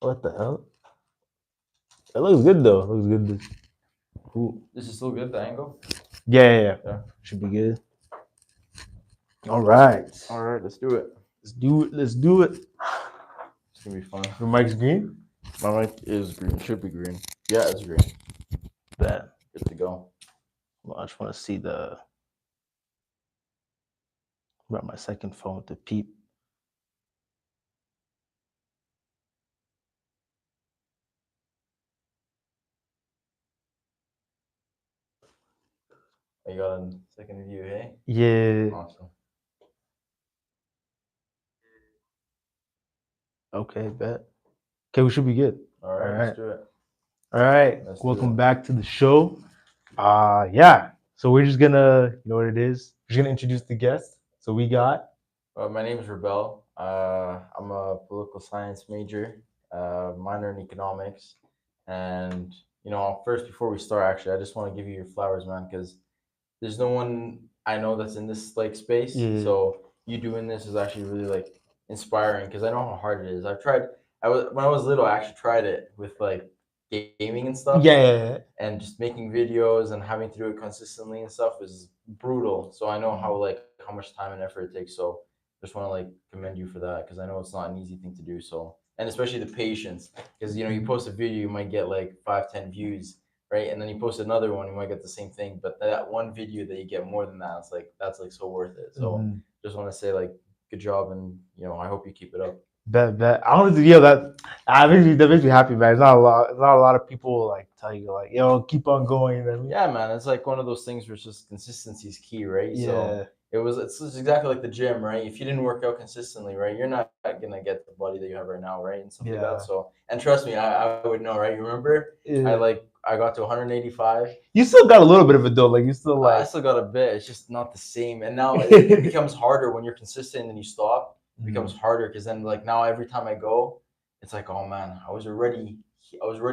What the hell? It looks good though. It looks good. Cool. This is still good, the angle? Yeah. Yeah. Should be good. All right. All right, let's do it. Let's do it. It's gonna be fun. Your mic's green? My mic is green. Should be green. Yeah, it's green. Bad. Good to go. Well, I just want to see the. Brought my second phone to peep. You got a second view, hey? Yeah. Awesome. Okay, bet. Okay, we should be good. All right, let's do it. All right. Let's do Welcome it. back to the show. Yeah. So we're just gonna, you know what it is? We're just gonna introduce the guest. So we got. My name is Ribal. I'm a political science major, minor in economics, and first before we start, actually, I just want to give you your flowers, man, because there's no one I know that's in this like space. Yeah. So you doing this is actually really like inspiring because I know how hard it is. When I was little, I actually tried it with like gaming and stuff. Yeah. And just making videos and having to do it consistently and stuff is brutal. So I know how much time and effort it takes. So just want to like commend you for that because I know it's not an easy thing to do. So, and especially the patience, because you post a video, you might get like 5-10 views, right? And then you post another one, you might get the same thing, but that one video that you get more than that, it's like that's like so worth it. So just want to say like good job, and I hope you keep it up. Bet. Honestly, that makes me happy, man. It's not a lot of people like tell you like, yo, keep on going. Yeah, man. It's like one of those things where it's just consistency is key, right? Yeah. So it's just exactly like the gym, right? If you didn't work out consistently, right, you're not gonna get the body that you have right now, right? And stuff like that. So, and trust me, I would know, right? You remember? Yeah. I got to 185. You still got a little bit of it though, like you still like. I still got a bit. It's just not the same. And now it becomes harder when you're consistent and you stop. It becomes harder because then like now every time I go, it's like, oh man, I was already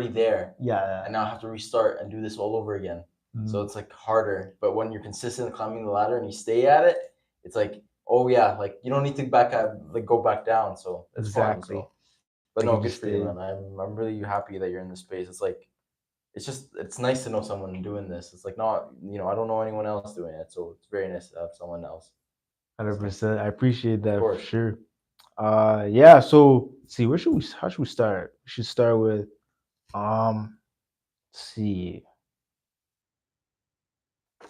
there. Yeah. And now I have to restart and do this all over again. So it's like harder. But when you're consistent climbing the ladder and you stay at it, it's like, oh yeah, like you don't need to go back down. So it's exactly. Fun, so. But no, good for you, man. I'm really happy that you're in this space. It's like it's nice to know someone doing this. It's like not, I don't know anyone else doing it. So it's very nice to have someone else. 100%. I appreciate that for sure. Yeah. So see, how should we start? We should start with, let's see,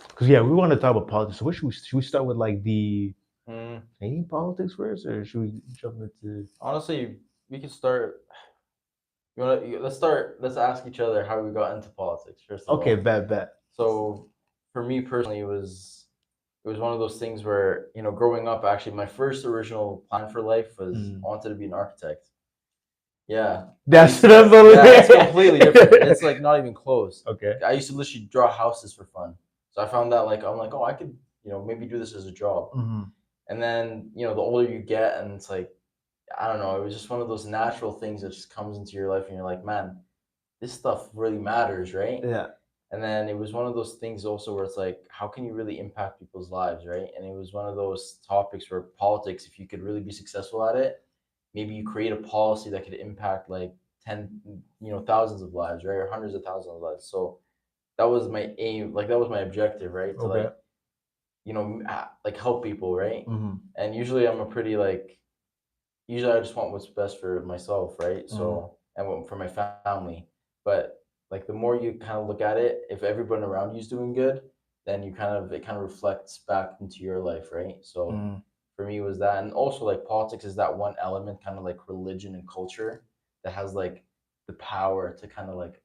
because we want to talk about politics. So should we start with like the Canadian politics first, or should we jump into? Honestly, we can start. Let's ask each other how we got into politics first. Okay, bet. So for me personally, it was one of those things where growing up, actually, my first original plan for life was I wanted to be an architect. Yeah, that's completely different. It's like not even close. Okay, I used to literally draw houses for fun. So I found that I'm like, oh, I could maybe do this as a job. And then the older you get, and it's like, I don't know, it was just one of those natural things that just comes into your life, and you're like, man, this stuff really matters, right? Yeah. And then it was one of those things also where it's like, how can you really impact people's lives, right? And it was one of those topics where politics, if you could really be successful at it, maybe you create a policy that could impact like thousands of lives, right? Or hundreds of thousands of lives. So that was my aim, like that was my objective, right? To like help people, right? And usually I'm a pretty usually I just want what's best for myself, right? So and for my family. But like the more you kind of look at it, if everyone around you is doing good, then it kind of reflects back into your life, right? So for me it was that. And also like politics is that one element, kind of like religion and culture, that has like the power to kind of like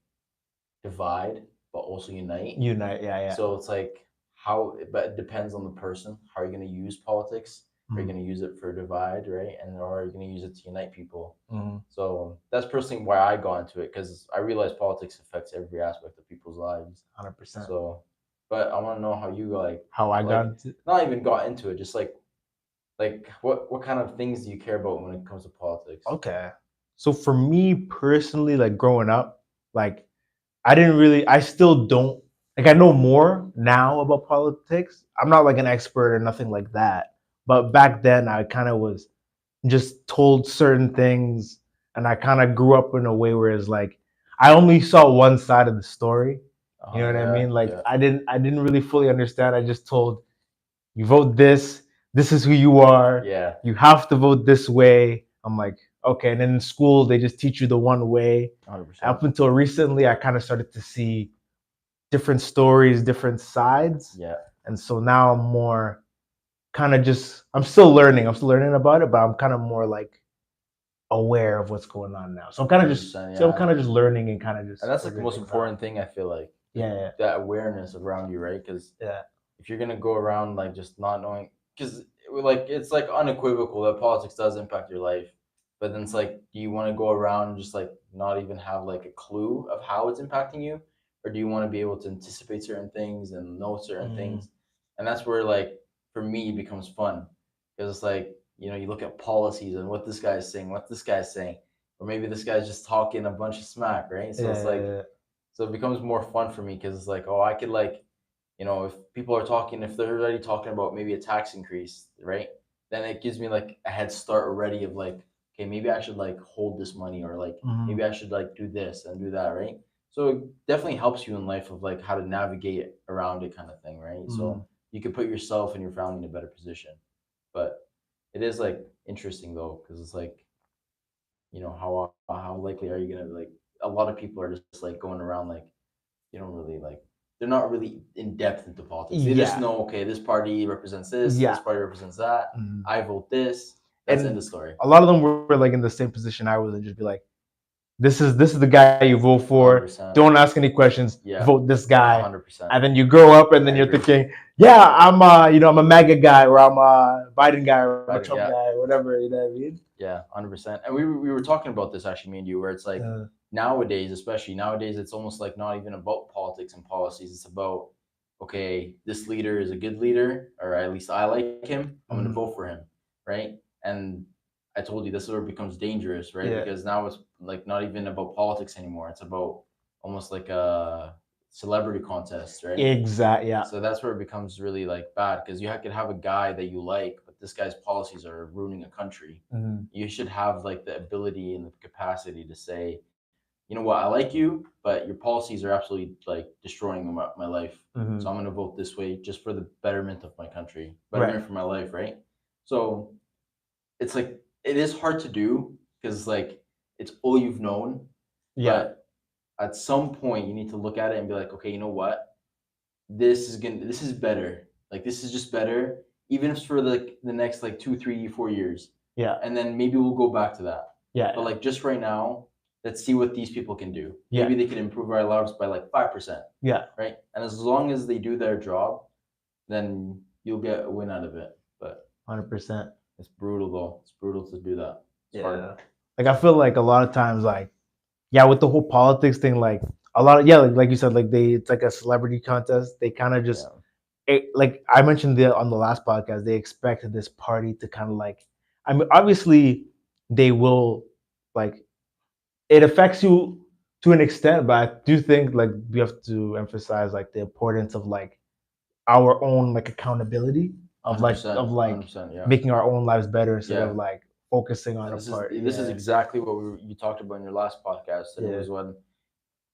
divide but also unite. Yeah. So it's like but it depends on the person. How are you going to use politics? Are you going to use it for divide, right? Or are you going to use it to unite people? So that's personally why I got into it, because I realized politics affects every aspect of people's lives. 100%. So, but I want to know how you got into it. Not even got into it, just like what kind of things do you care about when it comes to politics? Okay. So for me personally, like growing up, like I still don't, like I know more now about politics. I'm not like an expert or nothing like that. But back then I kind of was just told certain things and I kind of grew up in a way where it's like I only saw one side of the story. You know what I mean? Like I didn't really fully understand. I just told you vote this. This is who you are. Yeah. You have to vote this way. I'm like, okay. And then in school, they just teach you the one way. 100%. Up until recently, I kind of started to see different stories, different sides. Yeah. And so now I'm more kind of just, I'm still learning. I'm still learning about it, but I'm kind of more like aware of what's going on now. So I'm kind of just, so I'm kind of just learning and kind of just. And that's like the most important thing, I feel like. Yeah. That awareness around you, right? Because if you're gonna go around like just not knowing, because like it's like unequivocal that politics does impact your life, but then it's like, do you want to go around and just like not even have like a clue of how it's impacting you, or do you want to be able to anticipate certain things and know certain things? And that's where like for me it becomes fun, because it's like, you know, you look at policies and what this guy's saying, what this guy's saying, or maybe this guy's just talking a bunch of smack, right? So it's like, so it becomes more fun for me, because it's like, oh, I could like, you know, if people are talking, if they're already talking about maybe a tax increase, right? Then it gives me like a head start already of like, okay, maybe I should like hold this money, or like maybe I should like do this and do that, right? So it definitely helps you in life of like how to navigate around it, kind of thing, right? So you can put yourself and your family in a better position. But it is like interesting though, because it's like, you know, how likely are you gonna like, a lot of people are just like going around like, you don't really like, they're not really in depth into politics. They just know, okay, this party represents this party represents that. I vote this. That's in the story. A lot of them were like in the same position I was, and just be like, this is the guy you vote for. 100%. Don't ask any questions. Vote this guy. 100%. And then you grow up, and then you're thinking, yeah, I'm I'm a MAGA guy, or I'm a Biden guy, or I'm a Trump guy, or whatever. You know what I mean? Yeah, 100%. And we were talking about this actually, me and you, where it's like nowadays, especially nowadays, it's almost like not even about politics and policies. It's about, okay, this leader is a good leader, or at least I like him. I'm going to vote for him, right? And I told you this is where it becomes dangerous, right? Because now it's like not even about politics anymore. It's about almost like a celebrity contest, right? Exactly. Yeah. So that's where it becomes really like bad, because you could have a guy that you like, but this guy's policies are ruining a country. You should have like the ability and the capacity to say, you know what, I like you, but your policies are absolutely like destroying my life. So I'm going to vote this way just for the betterment of my country, betterment for my life, right? So it's like, it is hard to do, because like it's all you've known. But at some point you need to look at it and be like, okay, you know what? This is better. Like, this is just better, even if it's for the next like 2, 3, 4 years. And then maybe we'll go back to that. But like just right now, let's see what these people can do. Maybe they can improve our lives by like 5%. Right. And as long as they do their job, then you'll get a win out of it. But 100%. It's brutal though. It's brutal to do that. It's hard. Like I feel like a lot of times, like, with the whole politics thing, like a lot of like you said, like it's like a celebrity contest. They kind of just like I mentioned on the last podcast, they expect this party to kind of like, I mean, obviously they will, like, it affects you to an extent, but I do think like we have to emphasize like the importance of like our own like accountability of like making our own lives better instead of like focusing on a party. This is exactly what you talked about in your last podcast. And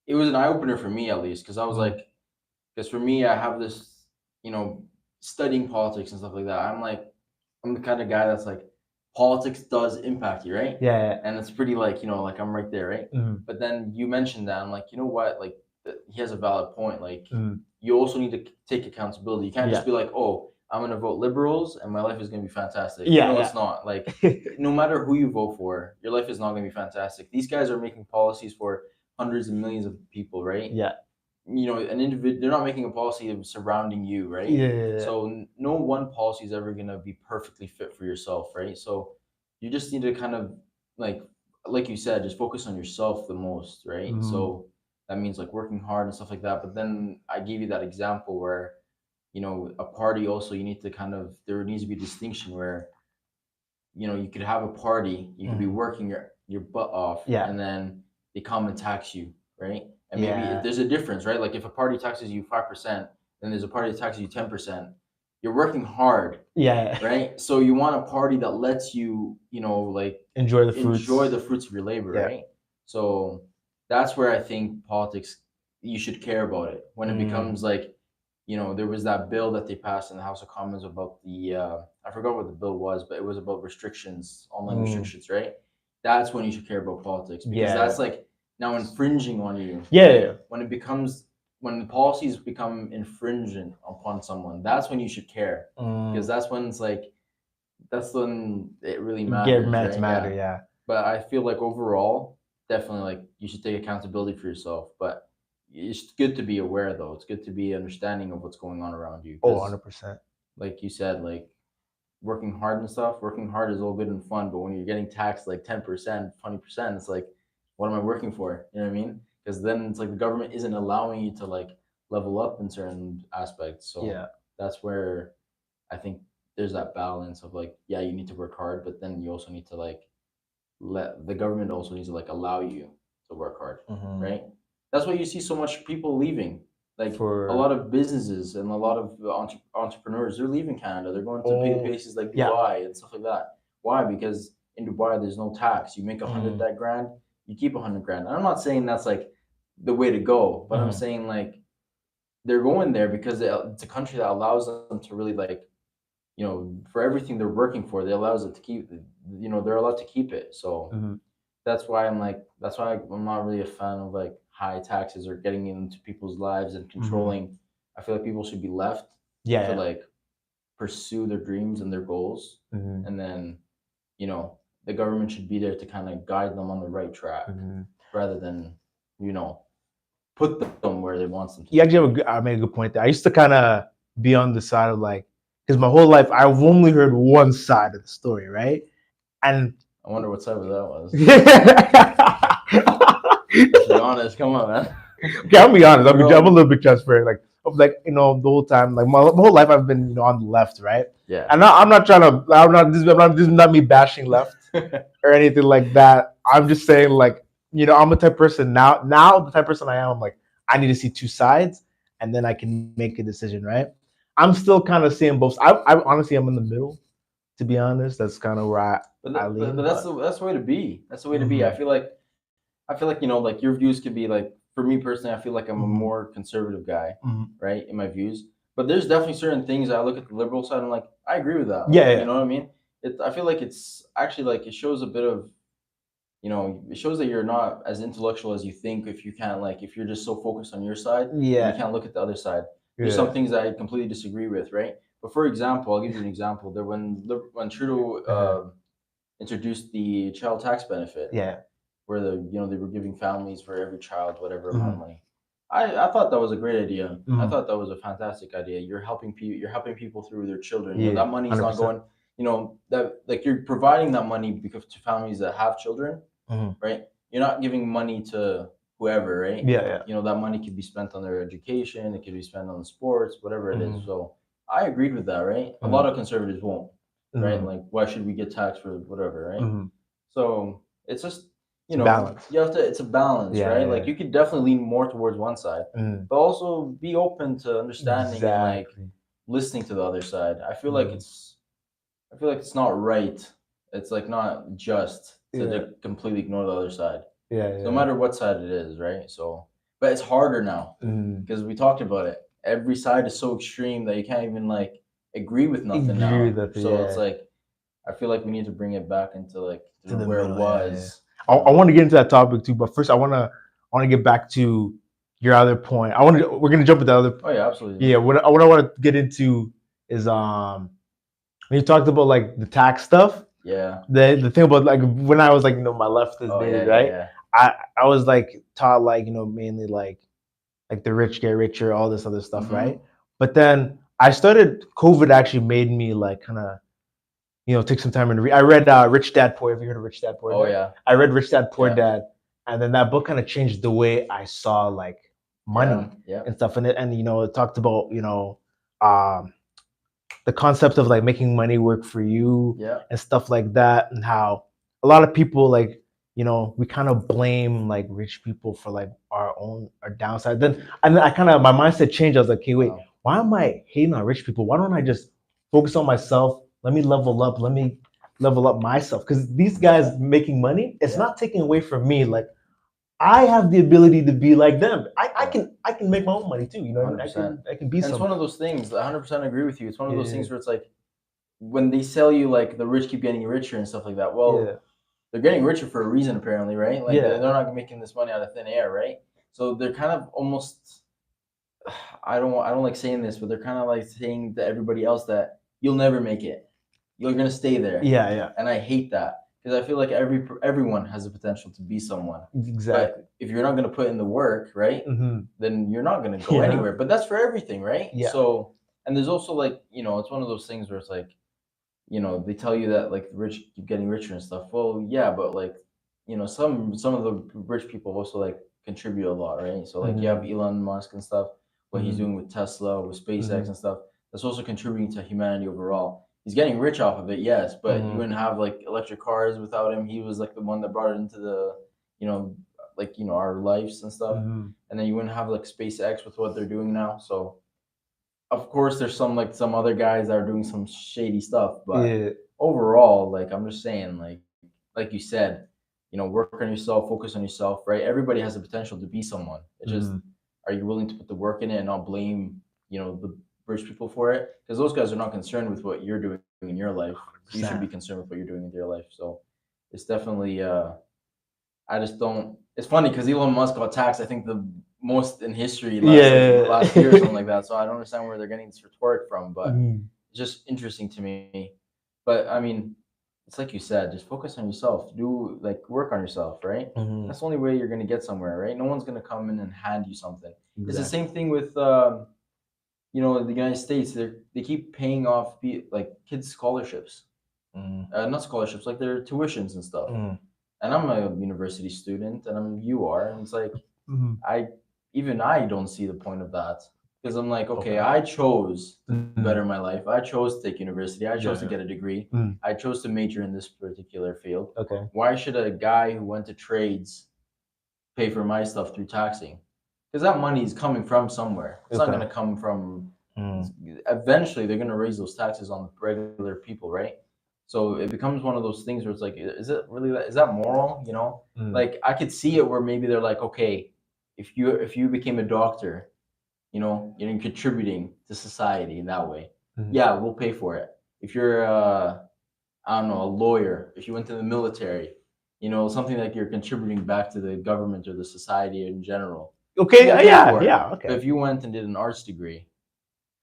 it was an eye opener for me, at least, because I was like, because for me, I have this, you know, studying politics and stuff like that. I'm the kind of guy that's like, politics does impact you, right? And it's pretty like, you know, like I'm right there, right? But then you mentioned that, I'm like, you know what? Like, he has a valid point. Like, you also need to take accountability. You can't just be like, oh, I'm going to vote liberals and my life is going to be fantastic. No, it's not. Like, no matter who you vote for, your life is not going to be fantastic. These guys are making policies for hundreds of millions of people, right? You know, an individual, they're not making a policy surrounding you, right? So no one policy is ever going to be perfectly fit for yourself, right? So you just need to kind of like you said, just focus on yourself the most, right? So that means like working hard and stuff like that. But then I gave you that example where, you know, a party also, you need to kind of, there needs to be a distinction where, you know, you could have a party, you could be working your butt off, and then they come and tax you, right? And maybe there's a difference, right? Like if a party taxes you 5%, then there's a party that taxes you 10%. you're working hard, Yeah. right? So you want a party that lets you, like Enjoy the enjoy fruits. the fruits of your labor, Yeah. right? So that's where I think politics, you should care about it. When it becomes like, there was that bill that they passed in the House of Commons about the I forgot what the bill was, but it was about restrictions, online restrictions, right? That's when you should care about politics, because that's like now infringing on you. Yeah. Like, when the policies become infringing upon someone, that's when you should care, because that's when it's like, that's when it really matters, right? Matter, yeah. But I feel like overall, definitely, like, you should take accountability for yourself. But it's good to be aware, though. It's good to be understanding of what's going on around you. Oh, 100%. Like you said, like, working hard and stuff, working hard is all good and fun. But when you're getting taxed like 10%, 20%, it's like, what am I working for? You know what I mean? Because then it's like the government isn't allowing you to like level up in certain aspects. So that's where I think there's that balance of like, yeah, you need to work hard, but then you also need to like let the government also needs to like allow you to work hard, right? That's why you see so much people leaving. Like, a lot of businesses and a lot of entrepreneurs, they're leaving Canada. They're going to places like Dubai and stuff like that. Why? Because in Dubai, there's no tax. You make 100 that grand, you keep 100 grand. And I'm not saying that's like the way to go, but I'm saying like they're going there because it's a country that allows them to really like, for everything they're working for, they allows it to keep, they're allowed to keep it. So that's why I'm not really a fan of like high taxes or getting into people's lives and controlling. I feel like people should be left to like pursue their dreams and their goals, and then the government should be there to kind of guide them on the right track, rather than put them where they want them to. You actually I made a good point there. I used to kind of be on the side of like, because my whole life I've only heard one side of the story, right? And I wonder what side of that was. Let's be honest, come on, man. Okay, I'll be honest. I'm a little bit transparent. Like the whole time, like my whole life, I've been on the left, right? Yeah. And I'm not trying to. This is not me bashing left or anything like that. I'm just saying, like, I'm the type of person now. Now the type of person I am, I'm like, I need to see two sides, and then I can make a decision, right? I'm still kind of seeing both. I honestly, I'm in the middle. To be honest, that's kind of where I lean. But that's the way to be. That's the way to be. I feel like like your views could be like, for me personally, I feel like I'm a more conservative guy, right, in my views. But there's definitely certain things I look at the liberal side, I'm like, I agree with that. Yeah. You know what I mean? I feel like it's actually like, it shows a bit of, it shows that you're not as intellectual as you think if you're just so focused on your side. Yeah. You can't look at the other side. There's some things that I completely disagree with, right? But for example, I'll give you an example. There, when Trudeau introduced the child tax benefit, where they were giving families for every child whatever amount of money. I thought that was a great idea. I thought that was a fantastic idea. You're helping people through their children. That money's 100%. Not going. That like you're providing that money because to families that have children, right? You're not giving money to whoever, right? Yeah. That money could be spent on their education. It could be spent on sports, whatever it is. So I agreed with that, right? A lot of conservatives won't, right? Like, why should we get taxed for whatever, right? So it's just, balance. You have to. It's a balance, right? Like, you could definitely lean more towards one side, but also be open to understanding and like listening to the other side. I feel like it's not right. It's like not just to completely ignore the other side. No matter what side it is, right? So, but it's harder now because we talked about it. Every side is so extreme that you can't even like agree with nothing now. So it's like, I feel like we need to bring it back into like where it was. I want to get into that topic too, but first I want to get back to your other point. We're gonna jump into the other. Oh yeah, absolutely. Yeah, what I want to get into is when you talked about like the tax stuff. Yeah. The thing about like when I was like my leftist days, right? Yeah. I was like taught like mainly like the rich get richer, all this other stuff, right? But then COVID actually made me like kind of take some time and read. I read Rich Dad Poor. Have you heard of Rich Dad Poor Dad? Oh yeah. I read Rich Dad Poor Dad, and then that book kind of changed the way I saw like money and stuff. And it talked about the concept of like making money work for you and stuff like that, and how a lot of people like we kind of blame like rich people for like our downside. Then I kind of my mindset changed. I was like, okay, wait, why am I hating on rich people? Why don't I just focus on myself. Let me level up. Let me level up myself. Because these guys making money, it's not taking away from me. Like I have the ability to be like them. I can make my own money too. You know, what I mean? I can be. And it's one of those things. 100% agree with you. It's one of those things where it's like when they sell you like the rich keep getting richer and stuff like that. Well, they're getting richer for a reason apparently, right? Like they're not making this money out of thin air, right? So they're kind of almost. I don't like saying this, but they're kind of like saying to everybody else that you'll never make it. You're gonna stay there. Yeah. And I hate that because I feel like everyone has the potential to be someone. Exactly. But if you're not gonna put in the work, right, then you're not gonna go anywhere. But that's for everything, right? Yeah. So, and there's also like, you know, it's one of those things where it's like, you know, they tell you that like the rich keep getting richer and stuff. Well, yeah, but like, you know, some of the rich people also like contribute a lot, right? So like you have Elon Musk and stuff, what he's doing with Tesla, with SpaceX and stuff. That's also contributing to humanity overall. He's getting rich off of it, yes, but you wouldn't have like electric cars without him. He was like the one that brought it into the, you know, like, you know, our lives and stuff. And then you wouldn't have like SpaceX with what they're doing now. So of course there's some other guys that are doing some shady stuff, but overall, like I'm just saying, like you said, you know, work on yourself, focus on yourself, right? Everybody has the potential to be someone. It's just, are you willing to put the work in it and not blame, you know, the rich people for it? Because those guys are not concerned with what you're doing in your life. You should be concerned with what you're doing in your life. So it's definitely, I just don't. It's funny because Elon Musk got taxed, I think, the most in history last year or something like that. So I don't understand where they're getting this rhetoric from, but it's just interesting to me. But I mean, it's like you said, just focus on yourself. Do like work on yourself, right? That's the only way you're gonna get somewhere, right? No one's gonna come in and hand you something. It's the same thing with you know, the United States. They keep paying off like kids' scholarships, not scholarships, like their tuitions and stuff. And I'm a university student, and you are, and it's like I don't see the point of that because I'm like, okay, I chose to better my life. I chose to take university. I chose to get a degree. I chose to major in this particular field. Okay. Why should a guy who went to trades pay for my stuff through taxing? Because that money is coming from somewhere. It's not going to come from. Eventually, they're going to raise those taxes on regular people, right? So it becomes one of those things where it's like, is that moral? You know, like I could see it where maybe they're like, okay, if you became a doctor, you know, you're contributing to society in that way. Yeah, we'll pay for it. If you're I don't know, a lawyer, if you went to the military, you know, something like you're contributing back to the government or the society in general. Okay, we'll okay. But if you went and did an arts degree,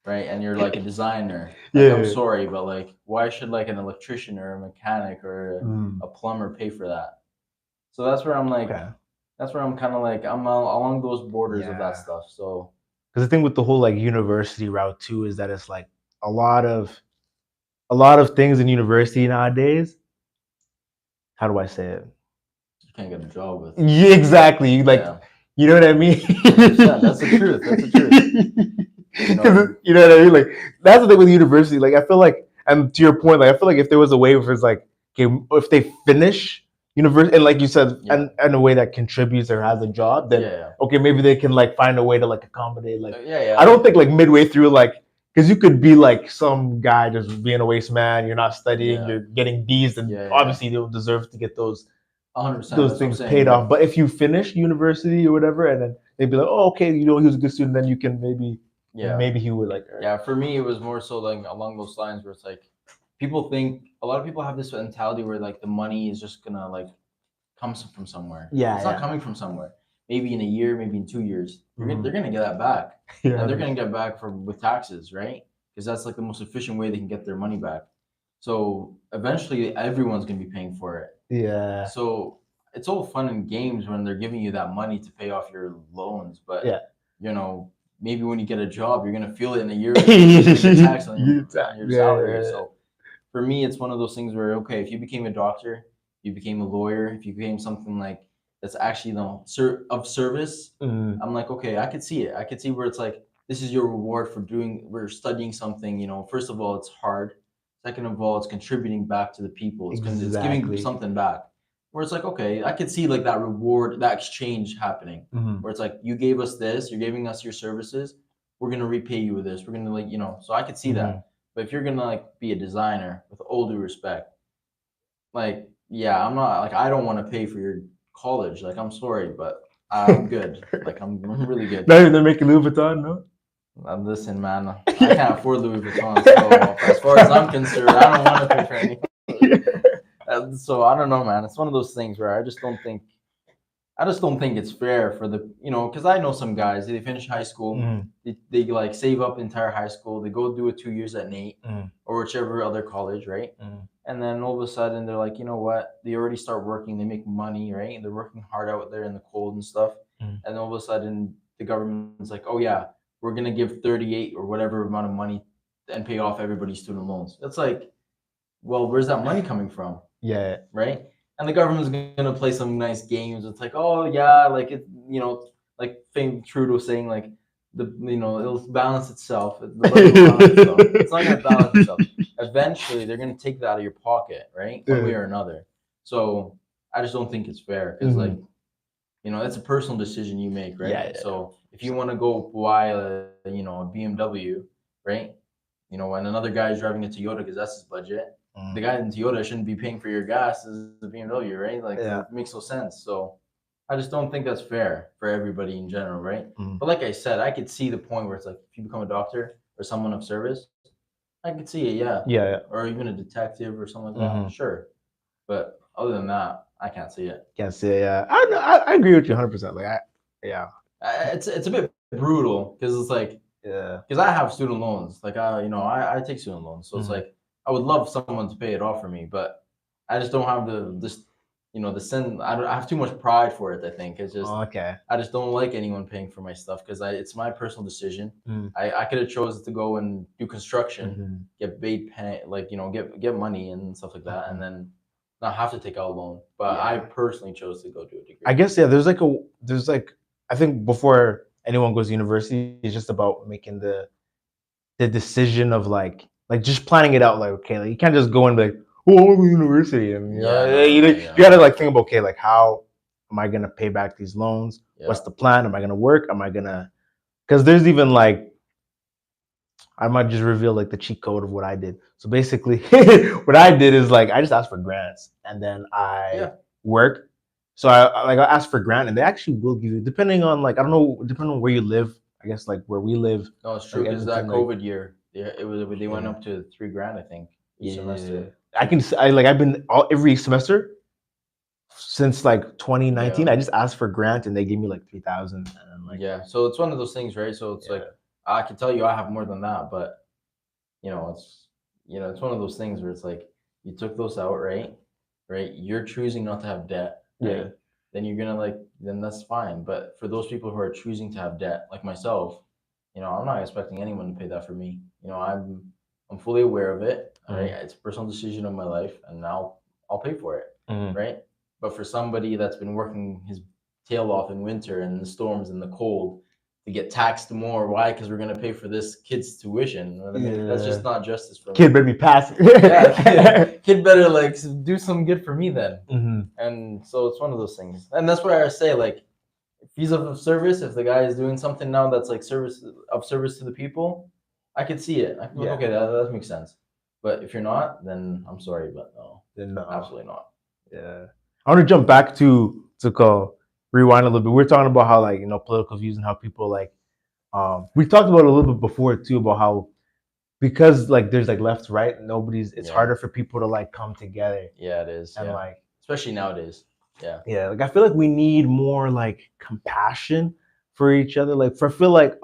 right, and you're like a designer, like, I'm sorry, but like, why should like an electrician or a mechanic or a plumber pay for that? So that's where I'm like, that's where I'm kind of like, I'm along those borders of that stuff. So because the thing with the whole like university route too is that it's like a lot of things in university nowadays. How do I say it? You can't get a job with. Yeah, exactly. Like, you know what I mean? That's the truth. That's the truth. You know what I mean? Like, that's the thing with university. Like, I feel like, and to your point, like, I feel like if there was a way where it's like, okay, if they finish university, and like you said, and a way that contributes or has a job, then okay, maybe they can like find a way to like accommodate. Like, I don't think like midway through, like, because you could be like some guy just being a waste man, you're not studying, you're getting D's, and obviously you don't deserve to get those 100%, those things paid off. But if you finish university or whatever, and then they'd be like, oh, okay, you know, he was a good student, then you can maybe he would like. Yeah, for me it was more so like along those lines where it's like people think a lot of people have this mentality where like the money is just gonna like come from somewhere. It's not coming from somewhere. Maybe in a year, maybe in 2 years, they're gonna get that back, and they're gonna get back with taxes, right? Because that's like the most efficient way they can get their money back. So eventually, everyone's gonna be paying for it. Yeah. So it's all fun and games when they're giving you that money to pay off your loans, but you know, maybe when you get a job, you're gonna feel it in a year. Tax on your salary. So for me, it's one of those things where okay, if you became a doctor, you became a lawyer, if you became something like that's actually of service, I'm like, okay, I could see it. I could see where it's like this is your reward for we're studying something. You know, first of all, it's hard. Second of all, it's contributing back to the people. It's giving something back. Where it's like, okay, I could see like that reward, that exchange happening. Where it's like, you gave us this, you're giving us your services, we're gonna repay you with this. We're gonna like, you know, so I could see that. But if you're gonna like be a designer, with all due respect, like yeah, I'm not like I don't want to pay for your college. Like I'm sorry, but I'm good. Like I'm really good. They're making Louis Vuitton, no? Listen, man, I can't afford Louis Vuitton. So as far as I'm concerned, I don't want to pay for any. So I don't know, man. It's one of those things where I just don't think it's fair for the because I know some guys, they finish high school, they like save up entire high school, they go do it 2 years at NAIT or whichever other college, right? And then all of a sudden they're like, you know what? They already start working, they make money, right? And they're working hard out there in the cold and stuff. And all of a sudden the government's like, oh yeah, we're gonna give 38 or whatever amount of money and pay off everybody's student loans. It's like, well, where's that money coming from? Yeah. Right. And the government's gonna play some nice games. It's like, oh yeah, like it, like Trudeau saying like it'll balance itself. The budget will balance itself. It's not gonna balance itself. Eventually, they're gonna take that out of your pocket, right? One way or another. So I just don't think it's fair because like, it's a personal decision you make, right? Yeah. So if you want to go buy a BMW, right? And another guy is driving a Toyota because that's his budget. The guy in Toyota shouldn't be paying for your gas as a BMW, right? Like it makes no sense. So I just don't think that's fair for everybody in general, right? But like I said, I could see the point where it's like if you become a doctor or someone of service, I could see it, yeah. Or even a detective or something like that, sure. But other than that, I can't see it. Can't see it. Yeah, I agree with you 100%. Like it's a bit brutal because it's like because I have student loans, like I take student loans, so it's like I would love someone to pay it off for me, but I just don't have I have too much pride for it. I think it's just I just don't like anyone paying for my stuff because it's my personal decision. I could have chosen to go and do construction, get paid, get money and stuff like that, and then not have to take out a loan. But I personally chose to go do a degree. I guess there's I think before anyone goes to university, it's just about making the decision of like just planning it out. Like okay, like you can't just go and be like, oh, I want to go to university, and you gotta like think about okay, like how am I gonna pay back these loans? What's the plan? Am I gonna work? Am I gonna? Because there's even like I might just reveal like the cheat code of what I did. So basically, what I did is like I just asked for grants and then I worked. So I asked for grant and they actually will give you depending on like I don't know depending on where you live. I guess like where we live. No, it's true because that COVID year, they went up to $3,000 I think each semester. I've been every semester since like 2019. I just asked for grant and they gave me like 3,000. So it's one of those things, right? So it's like I can tell you I have more than that, but it's one of those things where it's like you took those out, right? You're choosing not to have debt, right? Then you're gonna then that's fine. But for those people who are choosing to have debt, like myself, I'm not expecting anyone to pay that for me. I'm fully aware of it. Right? It's a personal decision of my life, and I'll pay for it, right? But for somebody that's been working his tail off in winter and the storms and the cold to get taxed more, why? Because we're gonna pay for this kid's tuition. That's just not justice for me. Kid better be passing. Kid better do some good for me then. And so it's one of those things, and that's where I say if he's of service, if the guy is doing something now that's like service to the people, I could see it. I can okay, that makes sense. But if you're not, then I'm sorry, but no, absolutely not. Yeah, I want to jump back to rewind a little bit. We're talking about how political views and how people we talked about it a little bit before too about how because there's left right, it's harder for people to come together. Yeah, it is, and especially nowadays. Yeah, I feel like we need more compassion for each other. I feel like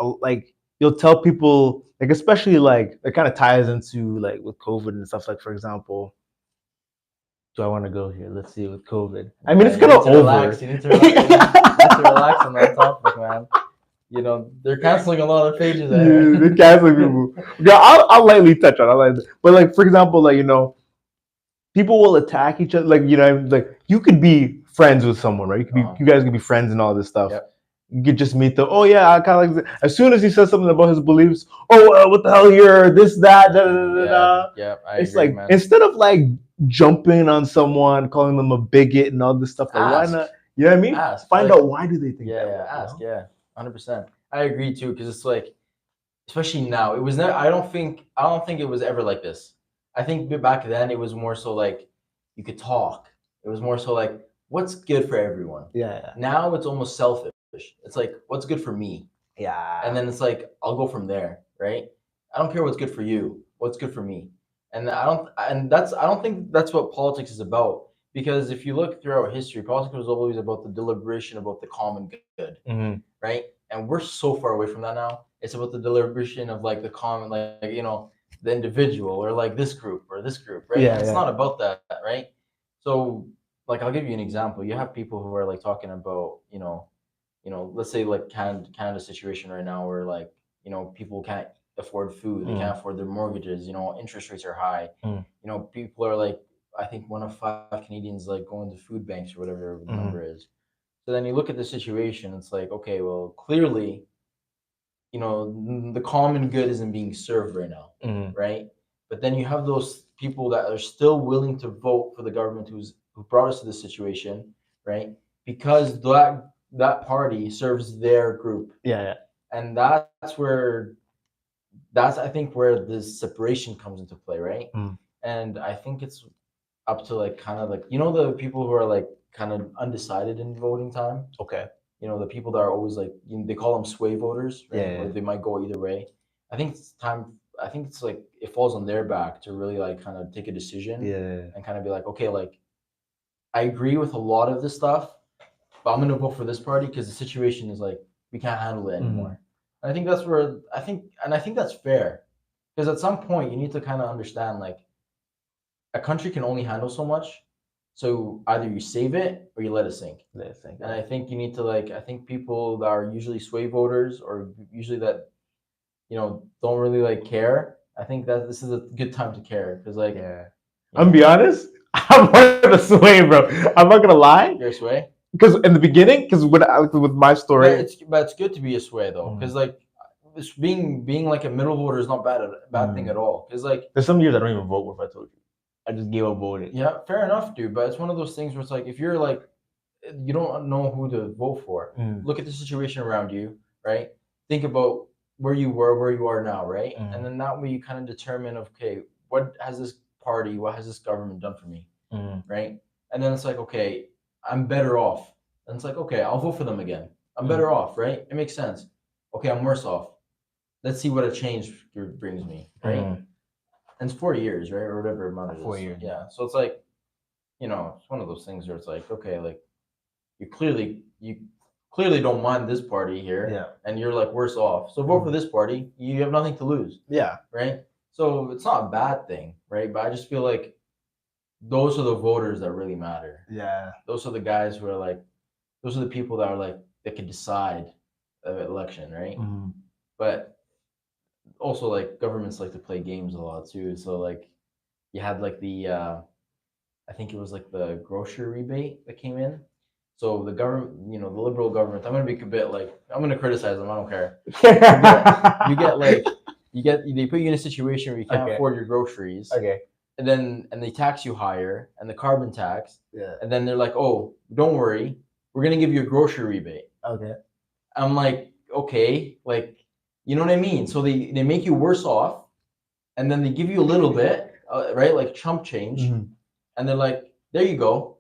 you'll tell people especially it kind of ties into with COVID and stuff. For example, do I want to go here? Let's see with COVID. I mean, it's kind of over. Relax. You need to relax on that topic, man. They're canceling a lot of pages. They're canceling people. Yeah, I'll lightly touch on it. But for example, people will attack each other. You could be friends with someone, right? You guys could be friends and all this stuff. Yep. You could just meet them. Oh yeah, I kind of like as soon as he says something about his beliefs. Oh, what the hell? You're this, that, da da da da. Yeah, it's agree, man. Instead of jumping on someone, calling them a bigot and all this stuff. Why not? You know what I mean? Ask. Find out why do they think that. Yeah, ask. Yeah, 100%. I agree too, because it's especially now. It was never. I don't think it was ever like this. I think back then it was more so like you could talk. It was more so like what's good for everyone. Yeah. Now it's almost selfish. It's like what's good for me. Yeah. And then it's like I'll go from there, right? I don't care what's good for you. What's good for me. And I don't think that's what politics is about. Because if you look throughout history, politics was always about the deliberation about the common good, right? And we're so far away from that now. It's about the deliberation of like the common, like the individual or like this group, right? Yeah, And it's yeah. not about that, right? So like I'll give you an example. You have people who are like talking about, let's say like Canada situation right now where like, people can't afford food, they can't afford their mortgages, interest rates are high. People are like, I think 1 of 5 Canadians like going to food banks or whatever the number is. So then you look at the situation, it's like, okay, well, clearly, the common good isn't being served right now, right? But then you have those people that are still willing to vote for the government who brought us to this situation, right? Because that party serves their group. Yeah. And that's I think where this separation comes into play, right? And I think it's up to like kind of like the people who are like kind of undecided in voting time. Okay. The people that are always like they call them sway voters, right? Yeah. Or they might go either way. I think it's time. I think it's like it falls on their back to really like kind of take a decision. Yeah. And kind of be like, okay, like I agree with a lot of this stuff, but I'm gonna vote for this party because the situation is like we can't handle it anymore. And I think that's where I think that's fair because at some point you need to kind of understand like a country can only handle so much. So either you save it or you let it sink. And I think you need to I think people that are usually sway voters or usually that, don't really like care. I think that this is a good time to care because I'm gonna be honest. I'm one of the sway, bro. I'm not gonna lie. You're a sway? Because in the beginning, because with my story, but it's good to be a sway though, because like this being like a middle voter is not bad thing at all. Because like there's some years I don't even vote with. I told you, I just gave up voting. Yeah, fair enough, dude. But it's one of those things where it's like if you're like you don't know who to vote for, look at the situation around you, right? Think about where you were, where you are now, right? And then that way you kind of determine, okay, what has this government done for me, right? And then it's like, okay, I'm better off. And it's like, okay, I'll vote for them again. I'm better off, right? It makes sense. Okay, I'm worse off. Let's see what a change brings me, right? And it's 4 years, right, or whatever amount it is. 4 years. Yeah. So it's like, it's one of those things where it's like, okay, like you clearly don't mind this party here, and you're like worse off. So vote for this party. You have nothing to lose. Yeah. Right. So it's not a bad thing, right? But I just feel like those are the voters that really matter. Yeah. Those are the guys who are like, those are the people that are like that can decide the election, right? But also like governments like to play games a lot too. So like you had like the I think it was like the grocery rebate that came in. So the government, the liberal government, I'm gonna be a bit like I'm gonna criticize them. I don't care. They put you in a situation where you can't afford your groceries. Okay. And they tax you higher and the carbon tax. Yeah. And then they're like, oh, don't worry, we're gonna give you a grocery rebate. Okay. I'm like, okay, like, you know what I mean? So they make you worse off, and then they give you a little bit, right? Like chump change, and they're like, there you go,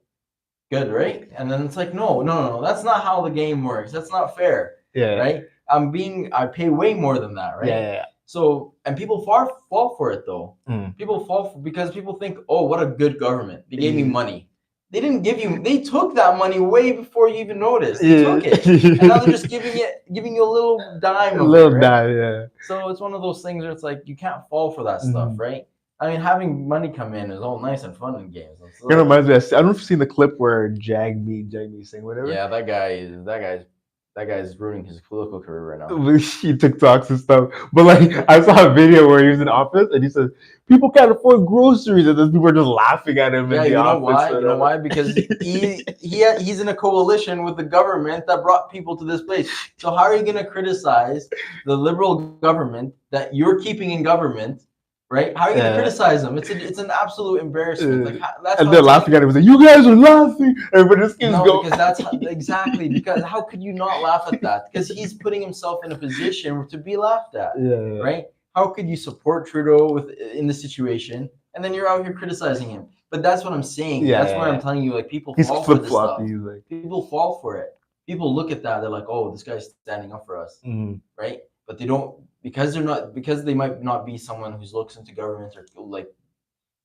good, right? And then it's like, no, that's not how the game works. That's not fair. Yeah. Right? I pay way more than that, right? Yeah. So, and people fall for it though. People fall because people think, oh, what a good government. They gave me money. They didn't give you. They took that money way before you even noticed. They took it, and now they're just giving you a little dime. Dime, yeah. So it's one of those things where it's like you can't fall for that stuff, right? I mean, having money come in is all nice and fun in games. It reminds me. I don't know if you've seen the clip where Jagmeet Singh, whatever. Yeah, that guy's ruining his political career right now. He TikToks and stuff. But like I saw a video where he was in office and he says, people can't afford groceries, and then people are just laughing at him in the office. Why? You know why? Because he's in a coalition with the government that brought people to this place. So how are you gonna criticize the liberal government that you're keeping in government right? How are you gonna Yeah. criticize them? It's an absolute embarrassment. Like that's And how they're it's laughing at him. Like, you guys are laughing. Everybody just keeps no, going. because that's exactly because how could you not laugh at that? Because he's putting himself in a position to be laughed at, Yeah. right? How could you support Trudeau in this situation and then you're out here criticizing him? But that's what I'm saying. Yeah, That's where yeah. I'm telling you, like people He's fall for flip this stuff. floppy. Like, People fall for it. People look at that, they're like, oh, this guy's standing up for us, right? But they don't because they might not be someone who looks into government or like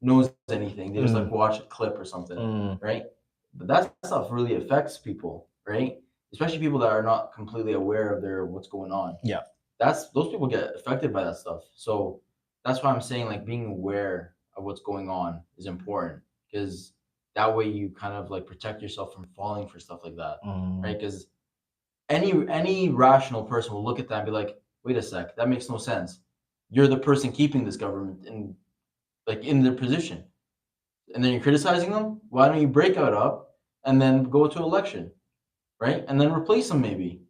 knows anything. They just like watch a clip or something, right? But that stuff really affects people, right? Especially people that are not completely aware of what's going on. Yeah. Those people get affected by that stuff. So that's why I'm saying like being aware of what's going on is important because that way you kind of like protect yourself from falling for stuff like that, right? Because any rational person will look at that and be like, wait a sec, that makes no sense. You're the person keeping this government in their position. And then you're criticizing them? Why don't you break out up and then go to election, right? And then replace them maybe,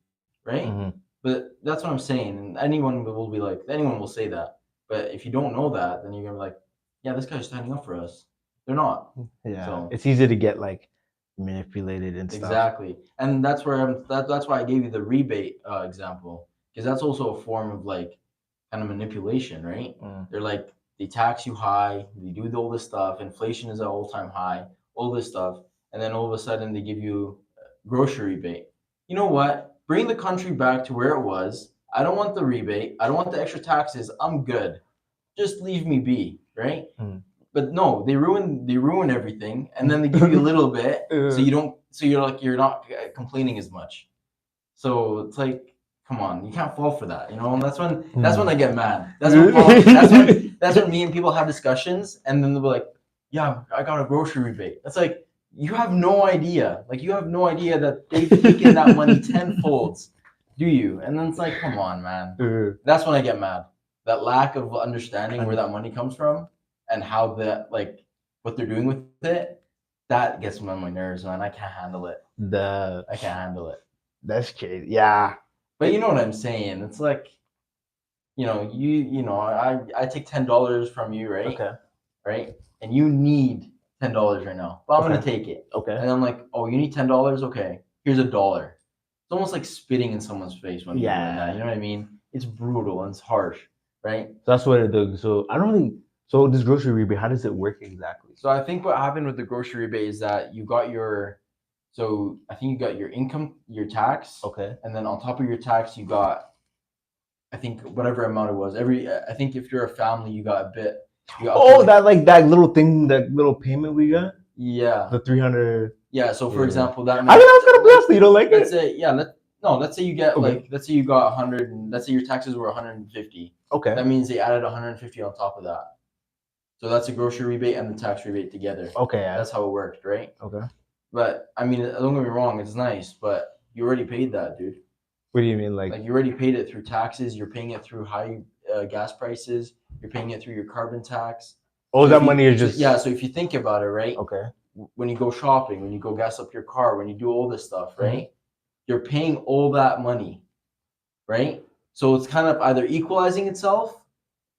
right? But that's what I'm saying. And anyone will say that. But if you don't know that, then you're gonna be like, yeah, this guy's standing up for us. They're not. Yeah. So it's easy to get like manipulated and stuff. exactly. And that's where that's why I gave you the rebate example because that's also a form of like kind of manipulation, right? They're like they tax you high, they do all this stuff, inflation is at all-time high, all this stuff, and then all of a sudden they give you grocery rebate. You know what? Bring the country back to where it was. I don't want the rebate. I don't want the extra taxes. I'm good. Just leave me be, right? But no, they ruin everything, and then they give you a little bit, so you're not complaining as much. So it's like, come on, you can't fall for that, you know. And that's when I get mad. That's when me and people have discussions, and then they'll be like, "Yeah, I got a grocery rebate." That's like you have no idea. Like you have no idea that they've taken that money tenfold, do you? And then it's like, come on, man. That's when I get mad. That lack of understanding where that money comes from and how what they're doing with it, that gets me on my nerves, man. I can't handle it. I can't handle it. That's crazy. Yeah. But you know what I'm saying? It's like, I take $10 from you, right? Okay. Right? And you need $10 right now. But I'm gonna take it. Okay. And I'm like, oh, you need $10? Okay. Here's $1. It's almost like spitting in someone's face when you're doing that. You know what I mean? It's brutal and it's harsh, right? That's what it does. So I don't really. So this grocery rebate, how does it work exactly? So I think what happened with the grocery rebate is that you got I think you got your income, your tax. Okay. And then on top of your tax, you got, I think whatever amount it was. I think if you're a family, you got a bit. That little thing, that little payment we got. Yeah. The 300. Yeah. So for example, that. I think I was gonna bless you. You don't like it? Let's say let's say you get let's say you got 100, and let's say your taxes were 150. Okay. That means they added 150 on top of that. So that's a grocery rebate and the tax rebate together. Okay. Yeah. That's how it worked, right? Okay. But I mean, don't get me wrong, it's nice, but you already paid that, dude. What do you mean, like you already paid it through taxes? You're paying it through high gas prices. You're paying it through your carbon tax. Oh, so that money is just So if you think about it, right? Okay. When you go shopping, when you go gas up your car, when you do all this stuff, right? You're paying all that money, right? So it's kind of either equalizing itself,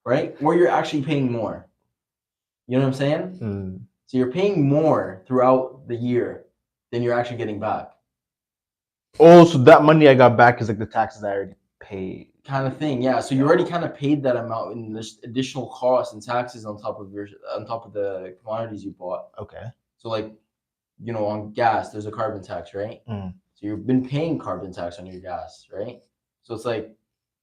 right, or you're actually paying more. You know what I'm saying? So you're paying more throughout the year than you're actually getting back. Oh, so that money I got back is like the taxes I already paid. Kind of thing, yeah. So you already kind of paid that amount in this additional costs and taxes on top of the commodities you bought. Okay. So like, on gas, there's a carbon tax, right? So you've been paying carbon tax on your gas, right? So it's like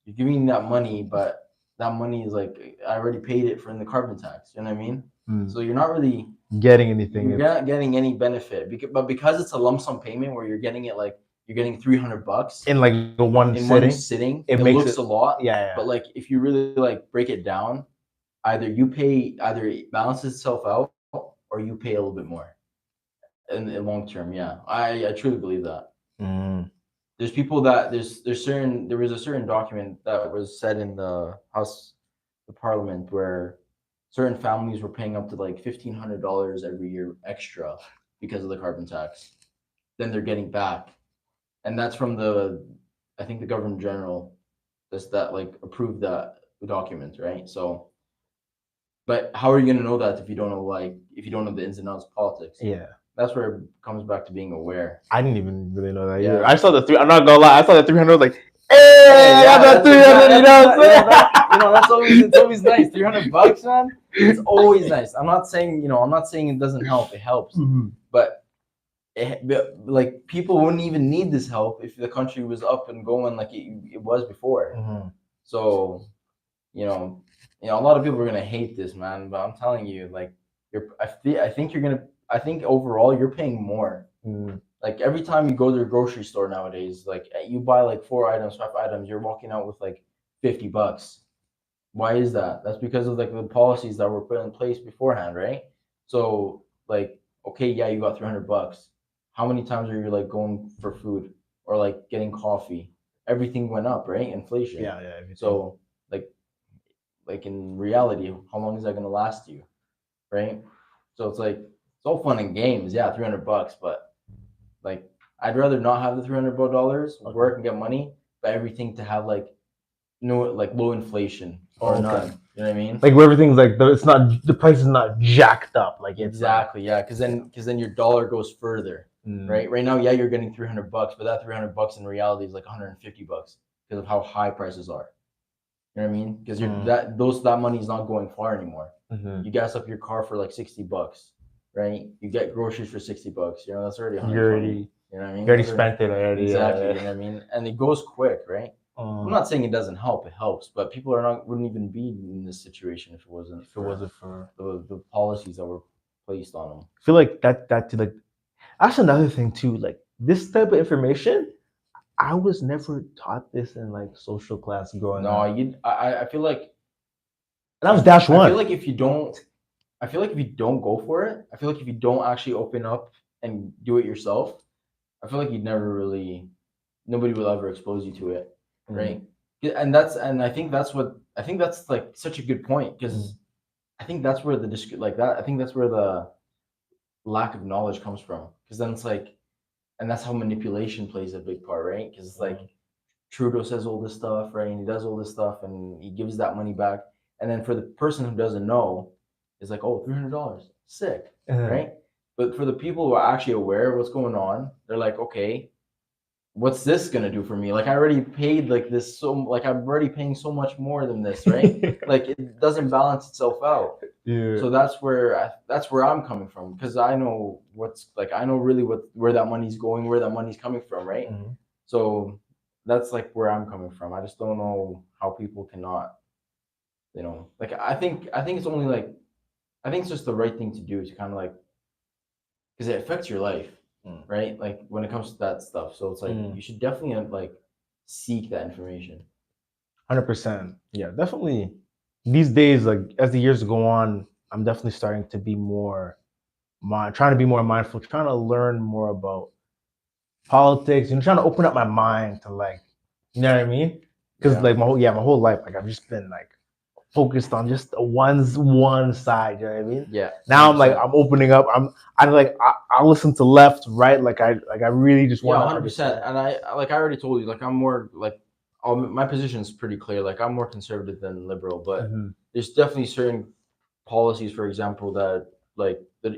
you're giving that money, but that money is like I already paid it for in the carbon tax. You know what I mean? So you're not really getting anything. You're not getting any benefit, because it's a lump sum payment where you're getting it like you're getting $300 in like one sitting. It looks a lot. Yeah. But like if you really like break it down, either it balances itself out or you pay a little bit more in the long term. Yeah, I truly believe that. There's people that there was a certain document that was said in the Parliament where certain families were paying up to like $1,500 every year extra because of the carbon tax. Then they're getting back, and that's from I think the Governor General that like approved that document, right? So But how are you gonna know that if you don't know the ins and outs of politics? Yeah. That's where it comes back to being aware. I didn't even really know that Yeah. either. I saw the 3. I'm not gonna lie. I saw the 300. Like, hey, I got the 300. You know what I'm saying? That's it's always nice. $300, man. It's always nice. I'm not saying it doesn't help. It helps, but like people wouldn't even need this help if the country was up and going like it was before. So, a lot of people are gonna hate this, man. But I'm telling you, like, I think overall you're paying more. Like every time you go to the grocery store nowadays, like you buy like 4 items, 5 items, you're walking out with like $50. Why is that? That's because of like the policies that were put in place beforehand, right? So like, okay, yeah, you got $300. How many times are you like going for food or like getting coffee? Everything went up, right? Inflation. Yeah, yeah. Everything. So like in reality, how long is that gonna last you, right? So it's like it's all fun and games, yeah, $300, but like I'd rather not have the $300 work and get money, but everything to have like low inflation or none. You know what I mean? Like where everything's like the price is not jacked up. Like it's exactly, yeah, because then your dollar goes further, right? Right now, yeah, you're getting $300, but that $300 in reality is like $150 because of how high prices are. You know what I mean? Because that money is not going far anymore. You gas up your car for like $60, right? You get groceries for $60. That's already $120. You know what I mean? You already spent it already. Exactly. You know what I mean? And it goes quick, right? I'm not saying it doesn't help. It helps, but people wouldn't even be in this situation if it wasn't for the policies that were placed on them. I feel like that's another thing too. Like this type of information, I was never taught this in like social class growing up. I feel like that was dash one. I feel like if you don't go for it, I feel like if you don't actually open up and do it yourself, I feel like nobody will ever expose you to it, right? And I think that's like such a good point because I think that's where the lack of knowledge comes from, because then it's like, and that's how manipulation plays a big part, right? Because it's like Trudeau says all this stuff, right, and he does all this stuff and he gives that money back, and then for the person who doesn't know, it's like, oh, $300, sick, right? But for the people who are actually aware of what's going on, they're like, okay, what's this gonna do for me? Like I already paid like this, so like I'm already paying so much more than this, right? Like it doesn't balance itself out. Yeah. So that's where I'm coming from, because I know really where that money's going, where that money's coming from, right? So that's like where I'm coming from. I just don't know how people cannot, like I think it's only like, I think it's just the right thing to do to kind of like, because it affects your life, right? Like when it comes to that stuff. So it's like you should definitely like seek that information. 100%. Yeah, definitely. These days, like as the years go on, I'm definitely starting to be trying to be more mindful, trying to learn more about politics, trying to open up my mind to like, you know what I mean? Because like my whole life, like I've just been like focused on just one side, you know what I mean? Yeah. Now 100%. I'm like, I'm opening up. I listen to left, right. Like I really just want to 100%. And I already told you, like I'm more like, my position is pretty clear. Like I'm more conservative than liberal, but there's definitely certain policies, for example, that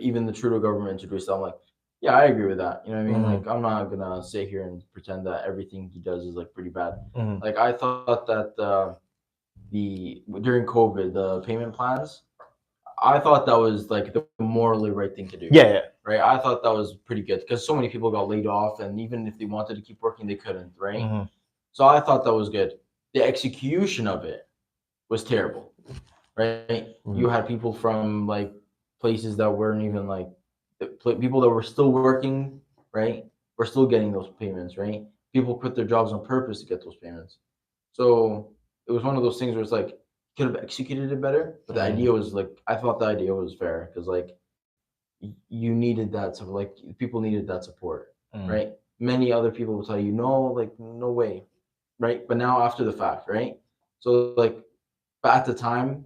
even the Trudeau government introduced. I'm like, yeah, I agree with that. You know what I mean? Like I'm not gonna sit here and pretend that everything he does is like pretty bad. Like I thought that during COVID, the payment plans, I thought that was like the morally right thing to do. Yeah. Right. I thought that was pretty good because so many people got laid off, and even if they wanted to keep working, they couldn't. Right. So I thought that was good. The execution of it was terrible. Right. You had people from like places that weren't even like people that were still working. Right. Were still getting those payments. Right. People quit their jobs on purpose to get those payments. So it was one of those things where it's like, could have executed it better, but the idea was like, I thought the idea was fair because like you needed that, so like people needed that support, right? Many other people will tell you no, like no way, right? But now after the fact, right? So like, but at the time,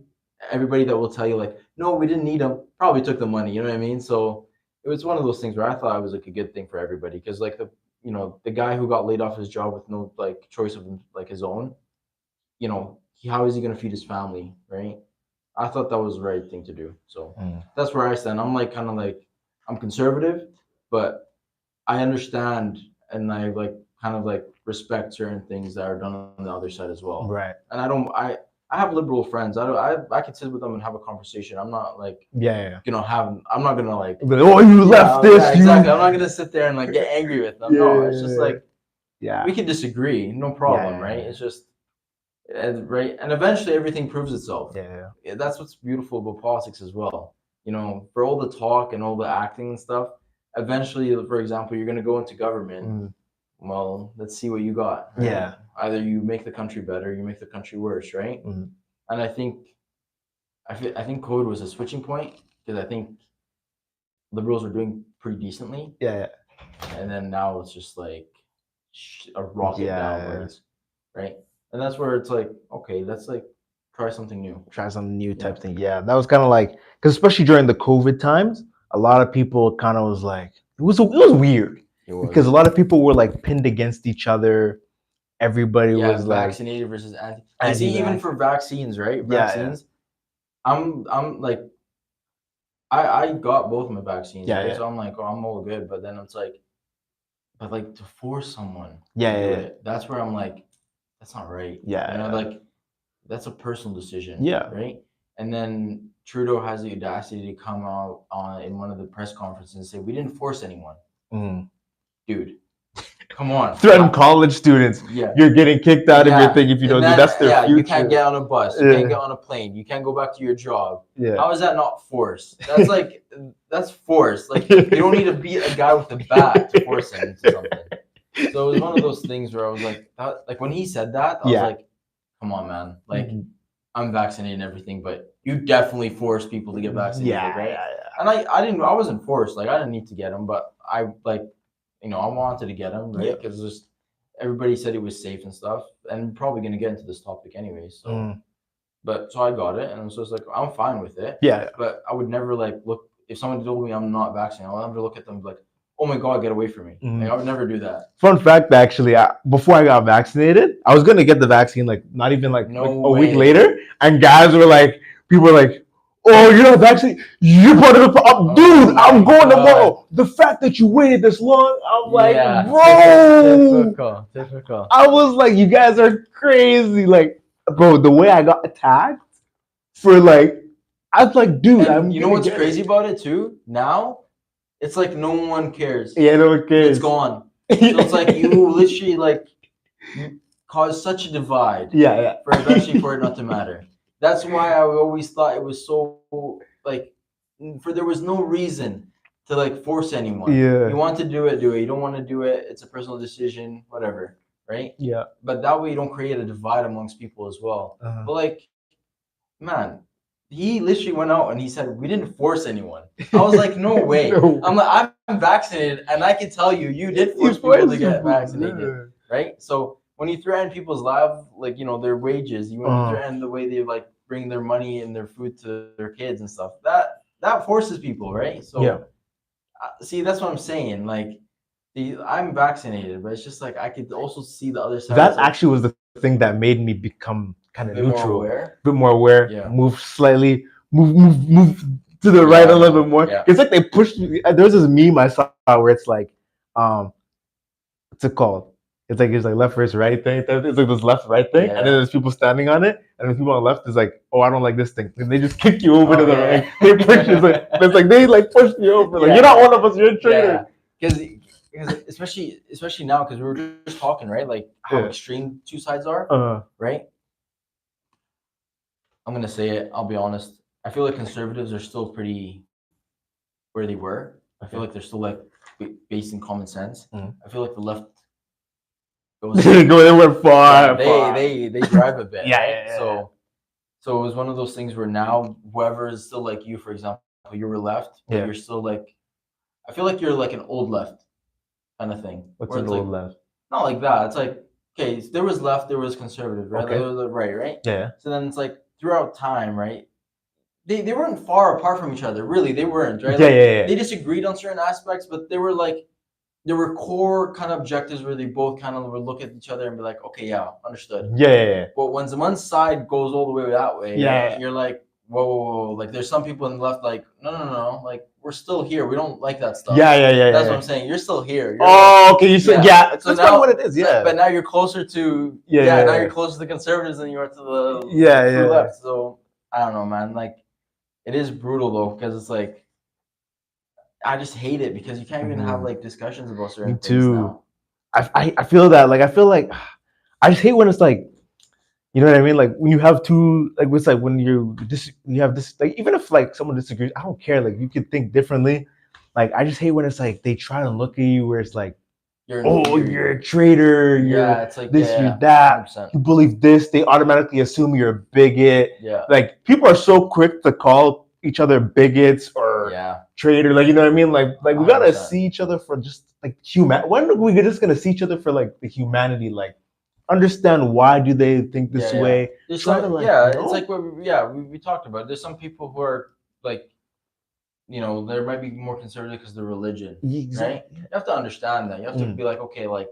everybody that will tell you like, no, we didn't need them, probably took the money, you know what I mean? So it was one of those things where I thought it was like a good thing for everybody, because like the guy who got laid off his job with no like choice of like his own, how is he going to feed his family, right? I thought that was the right thing to do. So that's where I stand. I'm like kind of like I'm conservative, but I understand and I like kind of like respect certain things that are done on the other side as well. Right. And I have liberal friends. I can sit with them and have a conversation. I'm not like Yeah. I'm not gonna like But, oh, you left this. Yeah, exactly. I'm not gonna sit there and like get angry with them. No, it's just like yeah, we can disagree, no problem, right? It's just right, and eventually everything proves itself. Yeah. That's what's beautiful about politics as well. You know, for all the talk and all the acting and stuff, eventually, for example, you're gonna go into government. Well, let's see what you got. Right? Yeah. Either you make the country better, you make the country worse, right? And I think COVID was a switching point because I think liberals were doing pretty decently. Yeah. And then now it's just like a rocket downwards, right? And that's where it's like, okay, let's like try something new. Type thing. Yeah, that was kind of like, because especially during the COVID times, a lot of people kind of was like, it was weird. Because a lot of people were like pinned against each other. Everybody was like vaccinated versus anti. I see, even for vaccines, right? Vaccines. I'm like, I got both of my vaccines. Right? So I'm like, oh, I'm all good. But then it's like, but like to force someone. That's where I'm like, that's not right. You know, like that's a personal decision. Right. And then Trudeau has the audacity to come out in one of the press conferences and say, we didn't force anyone. Dude, come on. Threaten college students. You're getting kicked out of your thing if you don't do that. That's their future. You can't get on a bus. You can't get on a plane. You can't go back to your job. How is that not force? That's like, that's force. Like, you don't need to beat a guy with a bat to force him into something. So it was one of those things where I was like when he said that, I was like, come on, man. Like, I'm vaccinated and everything, but you definitely force people to get vaccinated, right? And I wasn't forced. Like, I didn't need to get them, but I like, you know, I wanted to get them, right? Because just everybody said it was safe and stuff, and I'm probably gonna get into this topic anyway. So, but so I got it, and so it's like I'm fine with it. But I would never like look if someone told me I'm not vaccinated. I'll never look at them like, oh my god, get away from me. Like, I would never do that. Fun fact, actually, before I got vaccinated, I was gonna get the vaccine like not even like a week later, and guys were like, people were like, oh, you're not vaccinated. You're part of the problem. Dude, I'm going tomorrow. The fact that you waited this long, I'm like, bro. Typical. I was like, you guys are crazy. Like, bro, the way I got attacked for like, I was like, dude. You know what's crazy about it too? Now, it's like no one cares. No one cares. It's gone. So it's like you literally like you cause such a divide. For eventually for it not to matter. That's why I always thought it was so like, there was no reason to like force anyone. You want to do it, do it. You don't want to do it, it's a personal decision, whatever, right? But that way you don't create a divide amongst people as well. But like, man, he literally went out and he said, we didn't force anyone. I was like, no way. I'm like, I'm vaccinated, and I can tell you, you did force people to get vaccinated, right? So when you threaten people's lives, like, you know, their wages, you want to threaten the way they like bring their money and their food to their kids and stuff. That forces people, right? So see, that's what I'm saying. Like, I'm vaccinated, but it's just like I could also see the other side. That actually was the thing that made me become kind of neutral, a bit more aware, move slightly, move to the right a little bit more. It's like they pushed me. There's this meme I saw where it's like, what's it called? It's like left versus right thing. It's like this left right thing, and then there's people standing on it, and then people on the left is like, oh, I don't like this thing, and they just kick you over to the right. They push you. It's like they like push you over. Like, you're not one of us. You're a traitor. Because especially now, because we were just talking, right? Like how extreme two sides are, right? I'm gonna say it. I'll be honest. I feel like conservatives are still pretty where they were. I feel like they're still like based in common sense. I feel like the left they went far. They drive a bit. So it was one of those things where now whoever is still like you, for example, you were left, but you're still like, I feel like you're like an old left kind of thing. What's an old left? Not like that. It's like, okay, there was left, there was conservative, right? There was right? So then it's like throughout time, right? They weren't far apart from each other, really. They weren't, right? They disagreed on certain aspects, but they were like, there were core kind of objectives where they both kind of would look at each other and be like, okay, understood. But when one side goes all the way that way, you're like, whoa. Like there's some people in the left like, no. Like we're still here. We don't like that stuff. Yeah. That's what I'm saying. You're still here. You're Oh, okay. You said So that's now, probably what it is. Yeah. But now you're closer to now you're closer to the conservatives than you are to the true left. So I don't know, man. Like it is brutal though, because it's like I just hate it because you can't even have like discussions about certain things now. I feel that. Like I feel like I just hate when it's like, you know what I mean? Like when you have two, like it's like when you have this, like even if like someone disagrees, I don't care. Like you could think differently. Like I just hate when it's like they try to look at you where it's like, you're a traitor. It's like this, you're that. 100%. You believe this. They automatically assume you're a bigot. Yeah. Like people are so quick to call each other bigots or traitor. Like you know what I mean? Like we gotta 100%. see each other for just like human. When are we just gonna see each other for like the humanity? Like understand why do they think this way? It's like what we talked about. There's some people who are like, you know, there might be more conservative because of their religion, right? You have to understand that. You have to be like, okay, like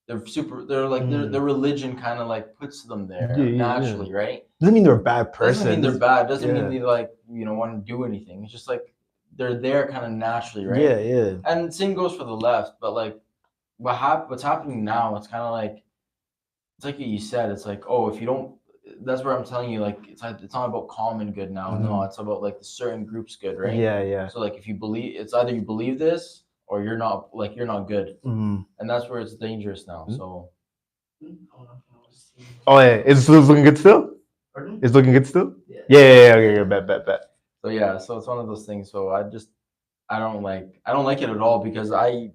their religion kind of like puts them there naturally, right? Doesn't mean they're a bad person. Doesn't mean they're bad. Doesn't mean they like, you know, want to do anything. It's just like they're there kind of naturally, right? Yeah. And same goes for the left, but like what's happening now, it's kind of like, it's like you said, it's like, oh, if you don't, that's where I'm telling you, like, it's not about common good now. No, it's about like the certain groups good, right? Yeah. So like if you believe, it's either you believe this or you're not good. And that's where it's dangerous now. So is it looking good still? Pardon? It's looking good still? Yeah. Okay, bet. So so it's one of those things. So I don't like it at all, because I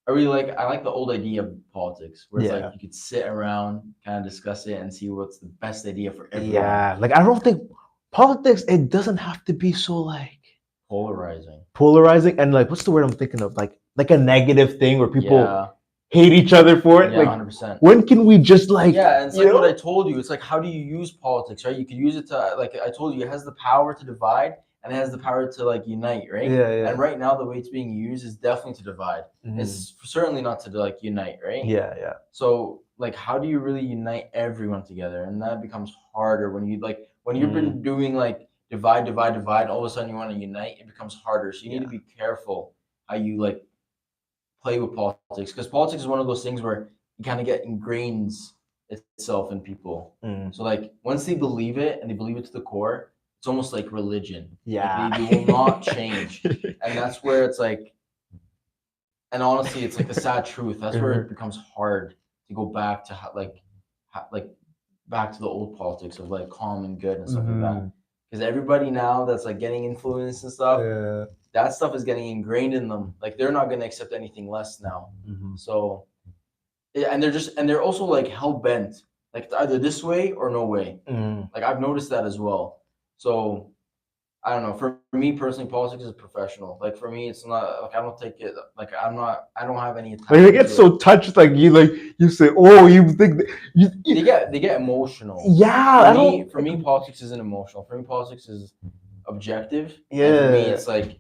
like the old idea of politics, where it's like you could sit around, kind of discuss it, and see what's the best idea for everyone. Yeah, like I don't think politics, it doesn't have to be so like polarizing, and like what's the word I'm thinking of? Like a negative thing where people hate each other for it. Yeah, like 100%. When can we just like and it's like what I told you. It's like, how do you use politics, right? You could use it to, like I told you, it has the power to divide. And it has the power to like unite, right? Yeah. And right now, the way it's being used is definitely to divide. It's certainly not to like unite, right? Yeah. So like, how do you really unite everyone together? And that becomes harder when you've been doing like divide. All of a sudden, you want to unite. It becomes harder. So you need to be careful how you like play with politics, because politics is one of those things where you kind of get ingrains itself in people. So like once they believe it, and they believe it to the core, it's almost like religion. Yeah. Like they will not change. And that's where it's like, and honestly, it's like the sad truth. That's where it becomes hard to go back to back to the old politics of like common good and stuff like that. Because everybody now that's like getting influenced and stuff, that stuff is getting ingrained in them. Like they're not going to accept anything less now. So, and they're also like hell bent. Like it's either this way or no way. Like I've noticed that as well. So I don't know. For me personally, politics is professional. Like for me, it's not like I don't take it like I don't have any. Like they get so touched. Like you say, oh, you think they get emotional. Yeah. For me, politics isn't emotional. For me, politics is objective. Yeah. And for me, it's like,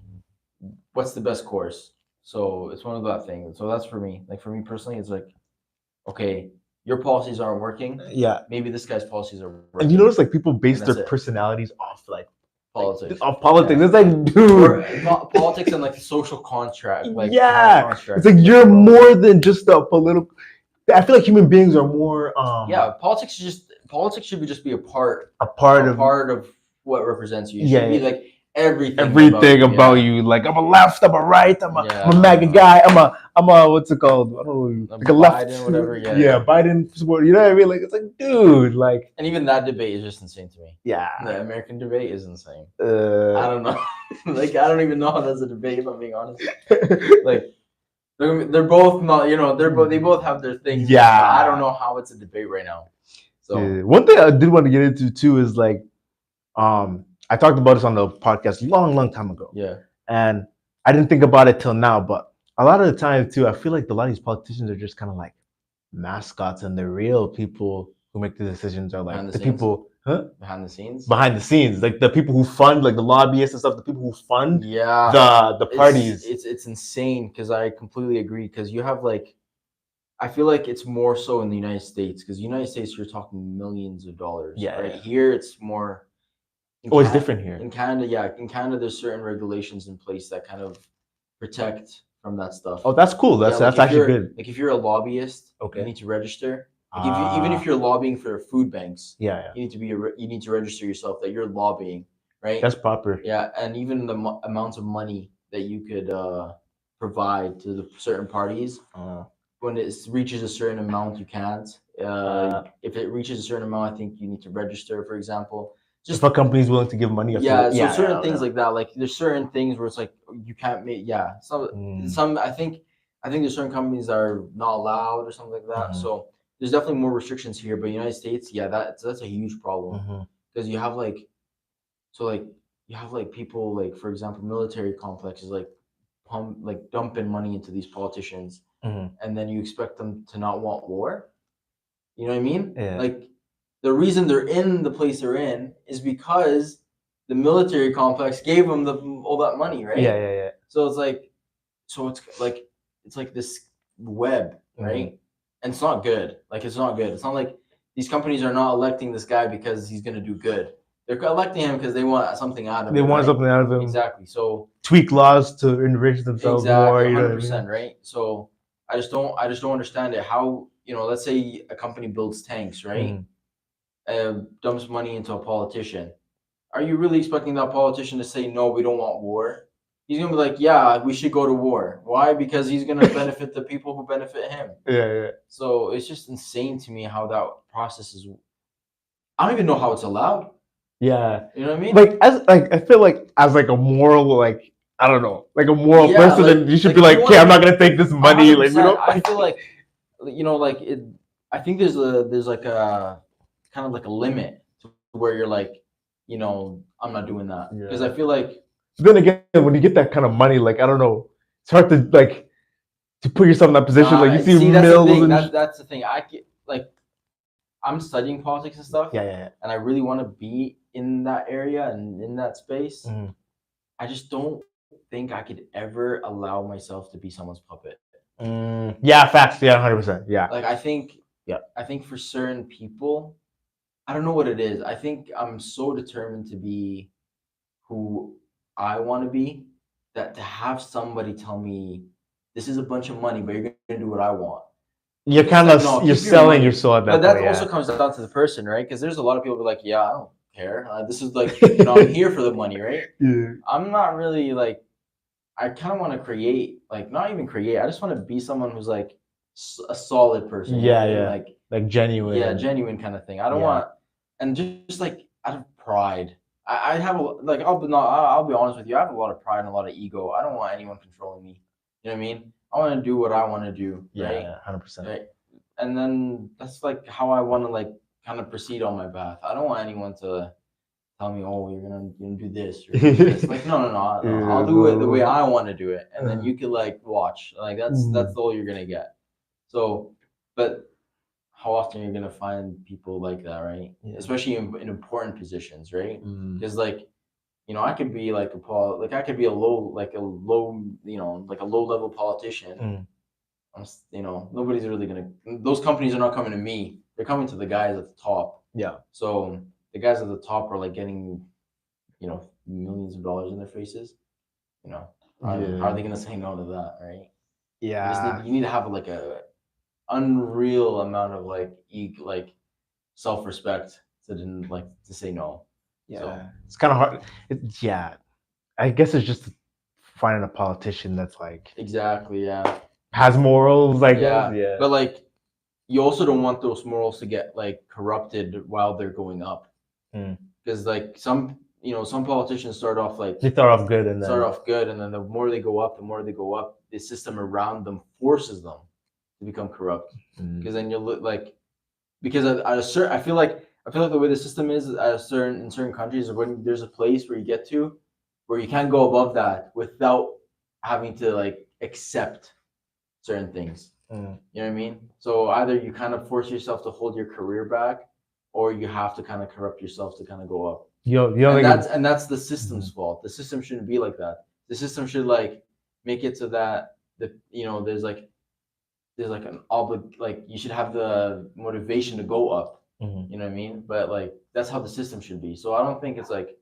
what's the best course? So it's one of that things. So that's for me. Like for me personally, it's like, okay, your policies aren't working. Yeah. Maybe this guy's policies are working. And you notice like people base their personalities off like politics. Off politics. It's like, dude. Politics and like the social contract. Like it's like you're more than just a political. I feel like human beings are more. Politics should just be a part of what represents you. It should be like everything about you. Like I'm a left, I'm a right, I'm a MAGA guy, I'm a what's it called? I don't know, like a left, Biden, whatever. Biden support. You know what I mean? Like it's like, dude, like. And even that debate is just insane to me. Yeah. The American debate is insane. I don't know. Like I don't even know how that's a debate, if I'm being honest. Like they're both not. They both have their things. Yeah. I don't know how it's a debate right now. So one thing I did want to get into too is like, I talked about this on the podcast long time ago. Yeah. And I didn't think about it till now, but a lot of the time too, I feel like a lot of these politicians are just kind of like mascots, and the real people who make the decisions are like the people behind the scenes. Like the people who fund, like the lobbyists and stuff, the people who fund the parties. It's insane, because I completely agree, because you have like, I feel like it's more so in the United States, because the United States you're talking millions of dollars. Yeah. Right here it's more, Oh, it's different here. In Canada. Yeah, in Canada, there's certain regulations in place that kind of protect from that stuff. Oh, that's cool. That's like if actually you're- good. Like if you're a lobbyist, Okay. you need to register. Like even if you're lobbying for food banks, yeah, you need to you need to register yourself that you're lobbying, right? that's proper. Yeah, and even the amounts of money that you could provide to the certain parties, when it reaches a certain amount, you can't. If it reaches a certain amount, I think you need to register, for example. Just if a company is willing to give money. Yeah, so certain things like that. Like there's certain things where it's like you can't make. Yeah, some I think there's certain companies that are not allowed or something like that. So there's definitely more restrictions here. But United States, yeah, that's a huge problem because you have like, so like you have like people like, for example, military complexes like dumping money into these politicians, and then you expect them to not want war. You know what I mean? Yeah. Like the reason they're in the place they're in is because the military complex gave them all that money, right? Yeah. So it's like this web, right? And it's not good. Like it's not good. It's not like these companies are not electing this guy because he's gonna do good. They're electing him because they want something out of him. They want something out of him. Exactly. So tweak laws to enrich themselves more. 100%, right? So I just don't understand it. How, let's say a company builds tanks, right? Dumps money into a politician. Are you really expecting that politician to say, no, we don't want war? He's going to be like, yeah, we should go to war. Why? Because he's going to benefit the people who benefit him. Yeah. So it's just insane to me how that process is. I don't even know how it's allowed. Yeah. You know what I mean? Like, I feel like as like a moral, like, I don't know, like a moral person, like, you should be like, okay, I'm not going to take this money. Like, I feel like, I think there's like a kind of like a limit to where you're like, I'm not doing that. Because I feel like. Then again, when you get that kind of money, like, I don't know, it's hard to like to put yourself in that position. Like you see mills that's the thing. I'm studying politics and stuff. Yeah. And I really want to be in that area and in that space. I just don't think I could ever allow myself to be someone's puppet. Yeah, facts. Yeah, 100%. Yeah. Like I think for certain people, I don't know what it is. I think I'm so determined to be who I want to be that to have somebody tell me this is a bunch of money, but you're gonna do what I want. You're kind of you're selling your soul at that point. But that also comes down to the person, right? Because there's a lot of people who are like, yeah, I don't care. This is like, I'm here for the money, right? Yeah. I'm not really like. I kind of want to create, like, not even create. I just want to be someone who's like a solid person. Yeah. Like genuine. Yeah, genuine kind of thing. I don't want, and just like out of pride. I have I'll be honest with you. I have a lot of pride and a lot of ego. I don't want anyone controlling me. You know what I mean? I want to do what I want to do. Right? Yeah, 100%. Right? And then that's like how I want to like kind of proceed on my path. I don't want anyone to tell me, oh, you're gonna do this. Or do this. Like no. I'll do it the way I want to do it, and then you could like watch. Like that's all you're gonna get. So, but how often you're gonna find people like that, right? Yeah. Especially in important positions, right? Because like, I could be like I could be a low level politician. Nobody's really gonna. Those companies are not coming to me. They're coming to the guys at the top. Yeah. So the guys at the top are like getting, millions of dollars in their faces. How are they gonna say no to that, right? Yeah. You need to have like a unreal amount of like self-respect to say no. Yeah, so, it's kind of hard. I guess it's just finding a politician that's like exactly has morals, like yeah. But like you also don't want those morals to get like corrupted while they're going up, because like some politicians start off good, and then the more they go up, the system around them forces them to become corrupt, because then you'll look like, because at a certain, I feel like the way the system is in certain countries, when there's a place where you get to where you can't go above that without having to like accept certain things. You know what I mean? So either you kind of force yourself to hold your career back, or you have to kind of corrupt yourself to kind of go up. And that's the system's fault. The system shouldn't be like that. The system should like make it so that there's like an you should have the motivation to go up. You know what I mean? But like that's how the system should be. So I don't think it's like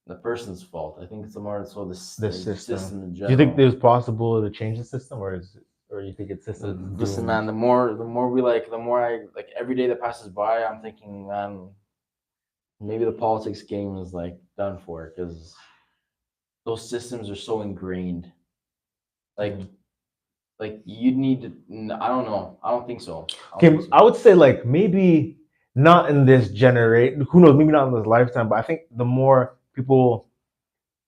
the person's fault. I think it's more so the system. in Do general. you think there's possible to change the system, or you think it's system? Listen, man. The more we like, the more I like every day that passes by, I'm thinking, man, maybe the politics game is like done for because those systems are so ingrained. Like, you need to. I don't know. I don't think so. I would say like maybe not in this generation. Who knows? Maybe not in this lifetime. But I think the more people,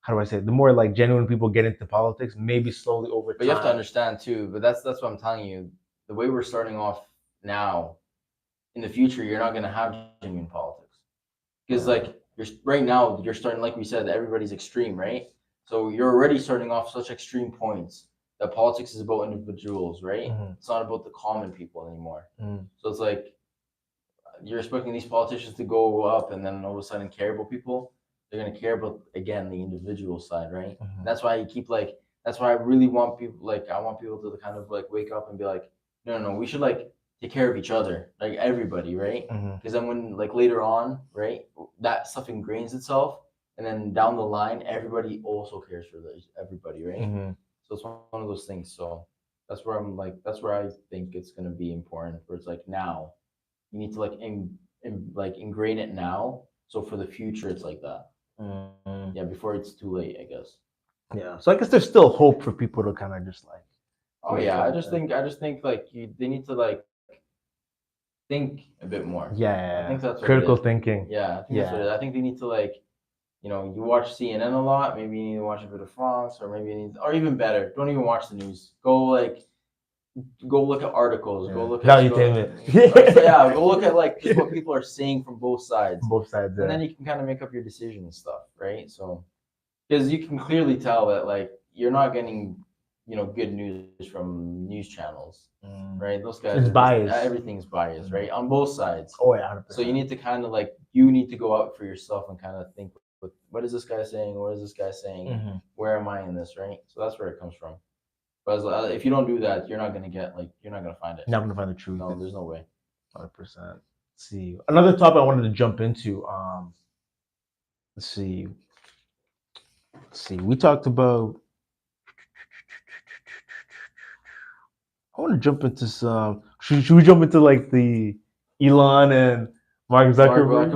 how do I say it? The more like genuine people get into politics, maybe slowly over time. But you have to understand too. But that's what I'm telling you. The way we're starting off now, in the future, you're not going to have genuine politics because like right now you're starting, like we said, everybody's extreme, right? So you're already starting off such extreme points that politics is about individuals, right? It's not about the common people anymore. So it's like you're expecting these politicians to go up and then all of a sudden care about people. They're going to care about, again, the individual side, right? That's why you keep like, that's why I really want people, like, I want people to kind of like wake up and be like, no, we should like take care of each other, like everybody, right? Because then when like later on, right, that stuff ingrains itself, and then down the line, everybody also cares for everybody, right? So it's one of those things. So that's where I'm like, that's where I think it's going to be important. Where it's like now, you need to like like ingrain it now, so for the future it's like that. Yeah, before it's too late, I guess. Yeah, so I guess there's still hope for people to kind of just like. Oh yeah, I just think like they need to like think a bit more. Yeah, I think that's what critical thinking. Yeah, I think that's what it is. I think they need to like, you watch CNN a lot. Maybe you need to watch a bit of France, or maybe or even better, don't even watch the news. Go look at articles. Go look at go look at like just what people are saying from both sides. And then you can kind of make up your decision and stuff, right? So, because you can clearly tell that like you're not getting, good news from news channels, right? Those guys it's biased. Everything's biased, right? On both sides. Oh yeah. 100%. So you need to kind of like you need to go out for yourself and kind of think, what is this guy saying? What is this guy saying? Where am I in this, right? So that's where it comes from. But if you don't do that, you're not gonna find it. Not gonna find the truth. No, there's no way. 100%. Let's see, another topic I wanted to jump into. Let's see. We talked about. I want to jump into some. Should we jump into like the Elon and Mark Zuckerberg?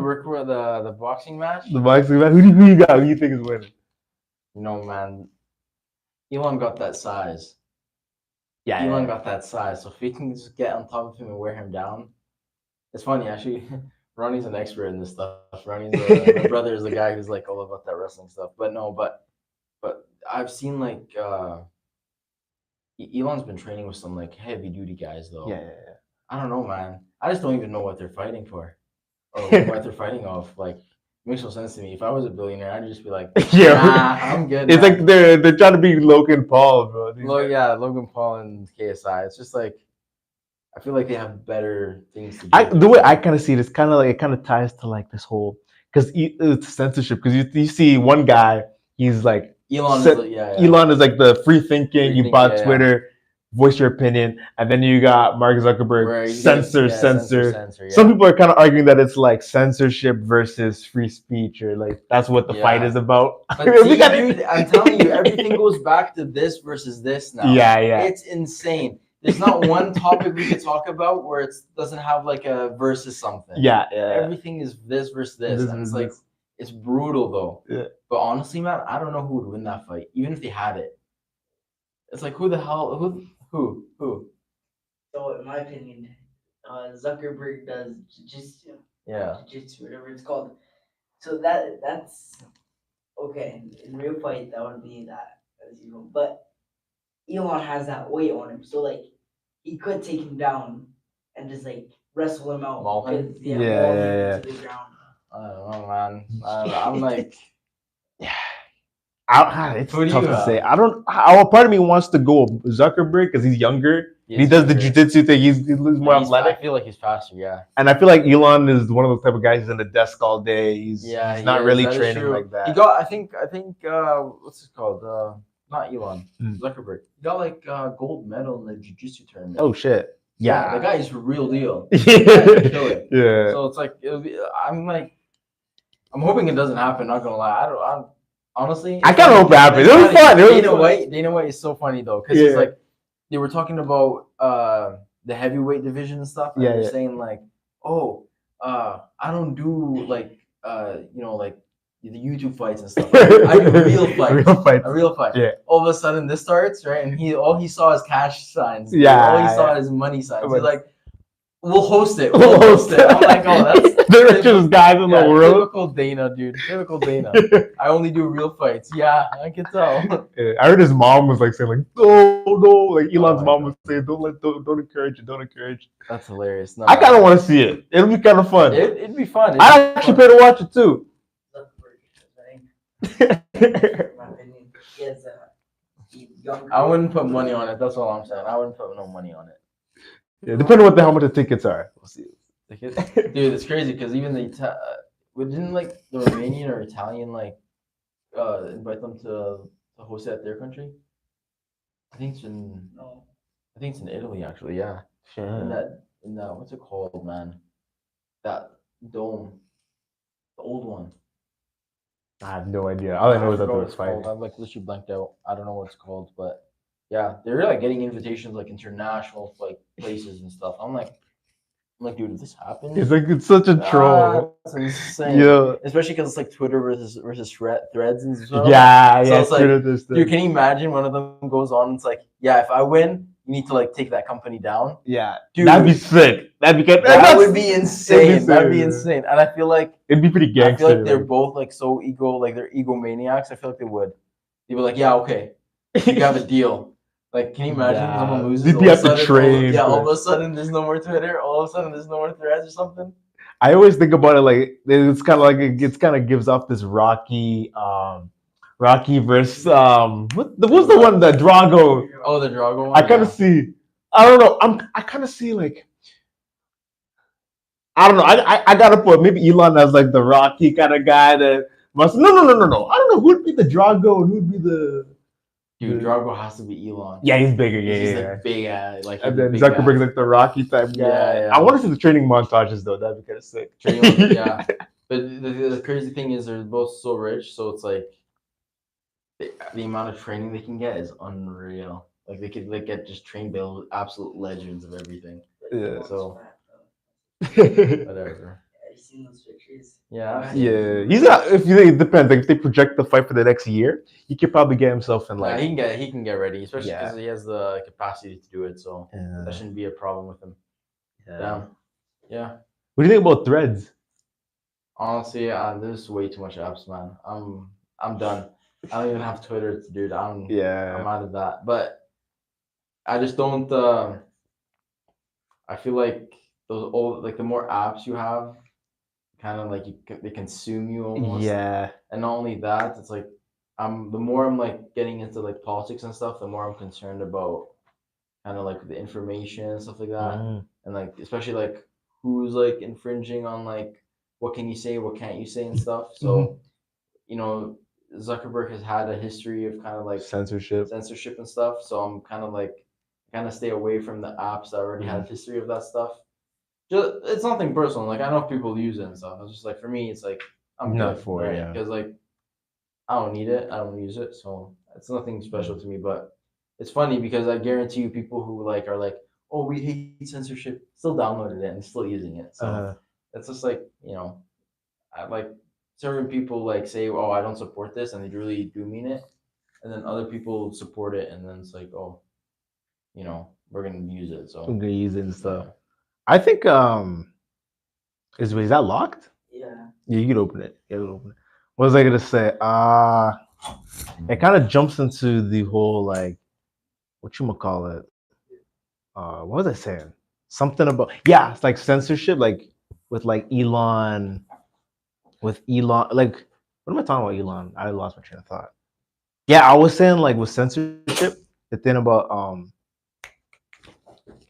The boxing match. The boxing match. Who you got? Who you think is winning? Man. Elon got that size. Yeah, Elon got that size. So if he can just get on top of him and wear him down, it's funny actually. Ronnie's an expert in this stuff. Ronnie's my brother is the guy who's like all about that wrestling stuff. But I've seen like Elon's been training with some like heavy duty guys though. Yeah. I don't know, man. I just don't even know what they're fighting for, or what they're fighting off. Like, it makes no sense to me. If I was a billionaire, I'd just be like, I'm good. It's like they're trying to be Logan Paul, bro. Logan Paul and KSI. It's just like I feel like they have better things to do. The way I kind of see it is kind of like it kind of ties to like this whole because it's censorship because you see one guy, he's like Elon is like the free thinking. You bought Twitter, voice your opinion, and then you got Mark Zuckerberg, censor. Yeah. Some people are kind of arguing that it's like censorship versus free speech, or like that's what the fight is about. But dude, I'm telling you, everything goes back to this versus this now. Yeah. It's insane. There's not one topic we could talk about where it doesn't have like a versus something. Yeah. Everything is this versus this, and it's like it's brutal though. Yeah. But honestly, man, I don't know who would win that fight, even if they had it. It's like who the hell who? So in my opinion, Zuckerberg does jiu-jitsu. Yeah. Jiu-jitsu, whatever it's called. So that's okay. In real fight, that would be that, as you know. But Elon has that weight on him, so like he could take him down and just like wrestle him out. Maul him? Maul him to the ground. I don't know, man. I'm like, it's tough to say. I don't. Part of me wants to go Zuckerberg because he's younger. He does the jiu-jitsu thing. He's more athletic. I feel like he's faster. Yeah. And I feel like Elon is one of those type of guys who's in the desk all day. He's not really training like that. He got. I think. What's it called? Not Elon. Zuckerberg. He got like a gold medal in the jiu-jitsu tournament. Oh shit. Yeah. The guy is for real deal. Yeah. So it's like I'm like. I'm hoping it doesn't happen. Not gonna lie. I honestly. I kind of hope it happens. It was fun. Dana White is so funny though, because he's like, they were talking about the heavyweight division and stuff, and they're saying like, oh, I don't do like like the YouTube fights and stuff. I do a real fight. Yeah. All of a sudden this starts, right? And all he saw is cash signs. Yeah. All he saw is money signs. He's like, we'll host it. We'll host it. I'm like, oh, that's the richest guys in the world. Typical Dana, dude. Typical Dana. I only do real fights. Yeah, I can tell. Yeah, I heard his mom was like saying like, no, like Elon's mom was saying, don't encourage it, don't encourage it. That's hilarious. No, I kind of want to see it. It'll be kind of fun. It'd be fun. I actually pay to watch it too. I wouldn't put money on it. That's all I'm saying. I wouldn't put no money on it. Yeah, depending on how much the tickets are. We'll see. Dude, it's crazy because even didn't like the Romanian or Italian like invite them to host it at their country? I think it's in Italy actually. Yeah. Sure. In that what's it called, man? That dome, the old one. I have no idea. All I know is that there was fighting. I'm like literally blanked out. I don't know what it's called, but yeah, they're like getting invitations like international like places and stuff. I'm like, dude, if this happens, it's such a troll. That's insane. Yeah. Especially because it's like Twitter versus Threads and stuff. Yeah, so yeah. It's like, dude, can you imagine one of them goes on? It's like, yeah, if I win, you need to like take that company down. Yeah, dude, that'd be sick. That would be insane. That'd be insane. And I feel like it'd be pretty gangster. I feel like they're both like so they're egomaniacs. I feel like they would. They'd be like, yeah, okay, you have a deal. Like, can you imagine someone loses? They'd be at the train. All of a sudden there's no more Twitter. All of a sudden there's no more Threads or something. I always think about it like it's kind of like it kind of gives off this Rocky versus what's the one, the DRAGO? Oh, the DRAGO one. I kind of see. I don't know. I kind of see like. I don't know. I gotta put maybe Elon as like the Rocky kind of guy that must. No. I don't know who'd be the DRAGO and who'd be the. Dude, DRAGO has to be Elon. Yeah, he's bigger. He's yeah. Like big like. And then Zuckerberg's like the Rocky type guy. Yeah. I want to see the training montages though. That'd be kind of sick. Yeah. But the crazy thing is they're both so rich, so it's like the amount of training they can get is unreal. Like they could like get just trained by absolute legends of everything. Yeah. So whatever. Have you seen those pictures? Yeah. Yeah. He's not. It depends. Like if they project the fight for the next year, he could probably get himself in like. Yeah, he can get ready, especially because he has the capacity to do it. So that shouldn't be a problem with him. Yeah. What do you think about Threads? Honestly, there's way too much apps, man. I'm done. I don't even have Twitter, dude. I'm out of that. But I just don't. I feel like those old, like the more apps you have, kind of like they consume you almost. Yeah. And not only that, it's like the more I'm like getting into like politics and stuff, the more I'm concerned about kind of like the information and stuff like that, and like especially like who's like infringing on like what can you say, what can't you say and stuff. So Zuckerberg has had a history of kind of like censorship and stuff. So I'm kind of stay away from the apps that already have a history of that stuff. Just it's nothing personal. Like I know people use it and stuff. It's just like for me, it's like I'm not for it, because like I don't need it. I don't use it, so it's nothing special to me. But it's funny because I guarantee you, people who like are like, oh, we hate censorship, still downloaded it and still using it. So it's just like I like certain people like say, oh, I don't support this, and they really do mean it, and then other people support it, and then it's like, oh, we're gonna use it. So we're gonna use it and stuff. I think is that locked? Yeah. Yeah, you can open it. What was I gonna say? It kind of jumps into the whole like whatchamacallit. What was I saying? Something about it's like censorship, like with like Elon. Like what am I talking about Elon? I lost my train of thought. Yeah, I was saying like with censorship, the thing about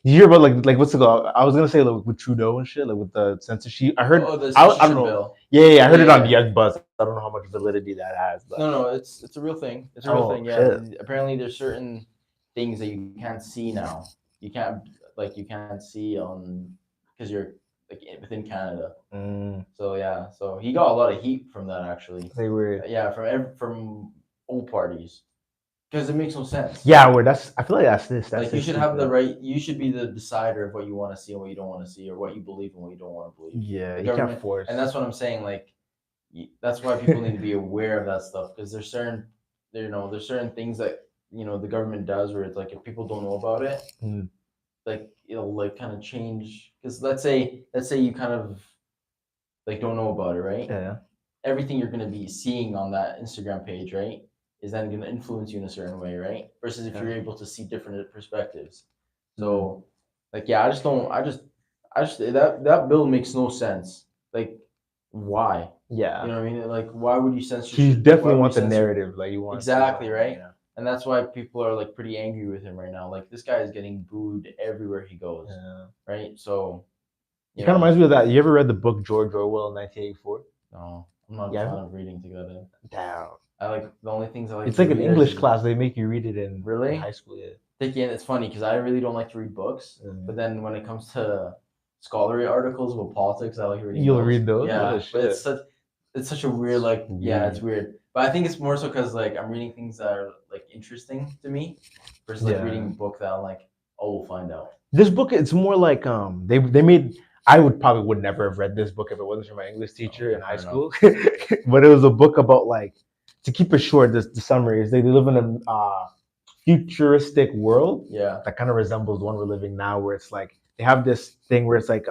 you hear about like what's it called? I was gonna say like with Trudeau and shit, like with the censorship. I heard. The I don't know. Bill. Yeah, I heard it on the X Buzz. I don't know how much validity that has. But. No, it's a real thing. It's a real thing. Yeah. Shit. Apparently, there's certain things that you can't see now. You can't see on because you're like within Canada. Mm, So yeah, so he got a lot of heat from that actually. they were. Yeah, from all parties, because it makes no sense. Yeah, where that's. I feel like that's this. That's Like you this should have the stupid. right. You should be the decider of what you want to see and what you don't want to see, or what you believe and what you don't want to believe. Yeah, The you can't government, force. and that's what I'm saying. Like that's why people need to be aware of that stuff, because there's certain, there's certain things that the government does where it's like if people don't know about it, Mm. like it'll like kind of change. Because let's say you kind of like don't know about it, right? Yeah. Everything you're going to be seeing on that Instagram page, right, is then going to influence you in a certain way, right? Versus if you're able to see different perspectives. So, like, yeah, I just that bill makes no sense. Like, why? Yeah. You know what I mean? Like, why would you censor? He shit? definitely Why would wants you a censor- narrative. Like you want Exactly, right? Yeah. And that's why people are like pretty angry with him right now. Like, this guy is getting booed everywhere he goes, Yeah. right? So, It kind of reminds me of that. You ever read the book George Orwell, 1984? No, I'm not a Yeah. fan of reading together. Damn. I like the only things I like. It's to like an read English is- class. They make you read it in Really? in high school. Yeah. Again, it's funny because I really don't like to read books, but then when it comes to scholarly articles about politics, I like reading. You'll read those? Yeah, Oh, but it's such a weird like it's weird. But I think it's more so because like I'm reading things that are like interesting to me versus like Yeah. reading a book that I'm like, oh, we'll find out. This book, it's more like they made. I would never have read this book if it wasn't for my English teacher in high fair school. But it was a book about like, to keep it short, the summary is they live in a futuristic world Yeah. that kind of resembles the one we're living now, where it's like they have this thing where it's like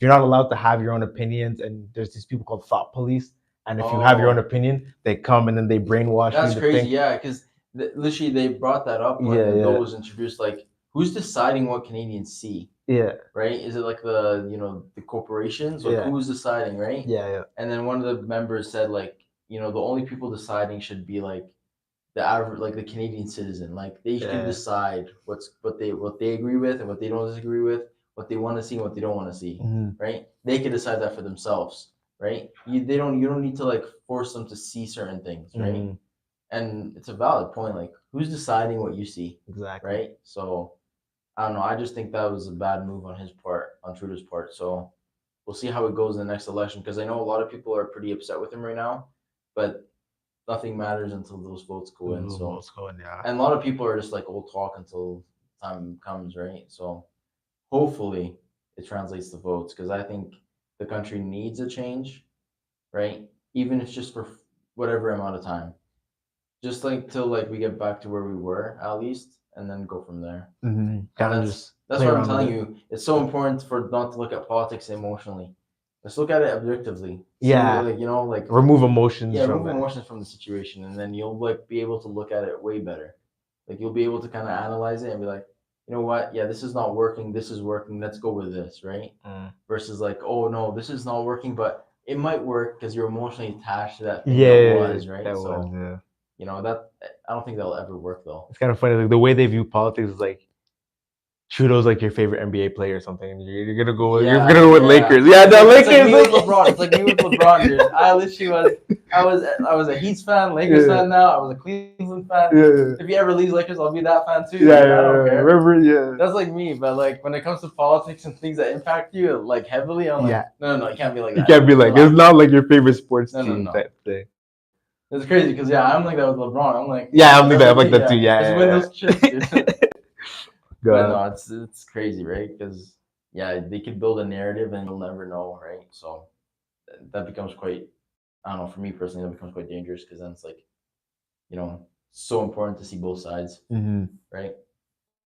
you're not allowed to have your own opinions, and there's these people called thought police, and if you have your own opinion, they come and then they brainwash you. That's to crazy, think. yeah, because literally they brought that up when the bill was introduced. Like, who's deciding what Canadians see? Yeah. Right? Is it like the the corporations, or who's deciding, right? Yeah. And then one of the members said like, the only people deciding should be like the average, like the Canadian citizen. Like they can decide what they agree with and what they don't disagree with, what they want to see and what they don't want to see. Right? They can decide that for themselves, right? You don't need to like force them to see certain things, right? And it's a valid point. Like, who's deciding what you see? Exactly. Right? So I don't know. I just think that was a bad move on his part, on Trudeau's part. So we'll see how it goes in the next election, because I know a lot of people are pretty upset with him right now, but nothing matters until those votes go in. So and a lot of people are just like old talk until time comes, right? So hopefully it translates to votes, because I think the country needs a change, right? Even if it's just for whatever amount of time, just like till like we get back to where we were at least, and then go from there. That's what I'm telling you. It's so important for not to look at politics emotionally. Let's look at it objectively. Yeah. Like remove emotions. Yeah, remove emotions from the situation, and then you'll like be able to look at it way better. Like you'll be able to kind of analyze it and be like, you know what? Yeah, this is not working. This is working. Let's go with this, right? Versus like, oh no, this is not working, but it might work because you're emotionally attached to that thing that was, right? That I don't think that'll ever work though. It's kind of funny, like the way they view politics is like Trudeau's like your favorite NBA player or something, and you're gonna go with Lakers. Yeah, the Lakers. It's like me with LeBron. It's like me with LeBron, dude. I literally I was a Heat fan, Lakers fan now. I was a Cleveland fan. Yeah. If he ever leaves Lakers, I'll be that fan too. Yeah, I don't care. Remember, That's like me, but like when it comes to politics and things that impact you like heavily, I'm like, no, it can't be like that. You can't be like, it's not like your favorite sports team type thing. It's crazy because I'm like that with LeBron. I'm like, I'm like that too. Yeah, win those chips, dude. But no, it's crazy, right? Because they could build a narrative and you'll never know, right? So that becomes quite, I don't know, for me personally, that becomes quite dangerous, because then it's like, so important to see both sides, right?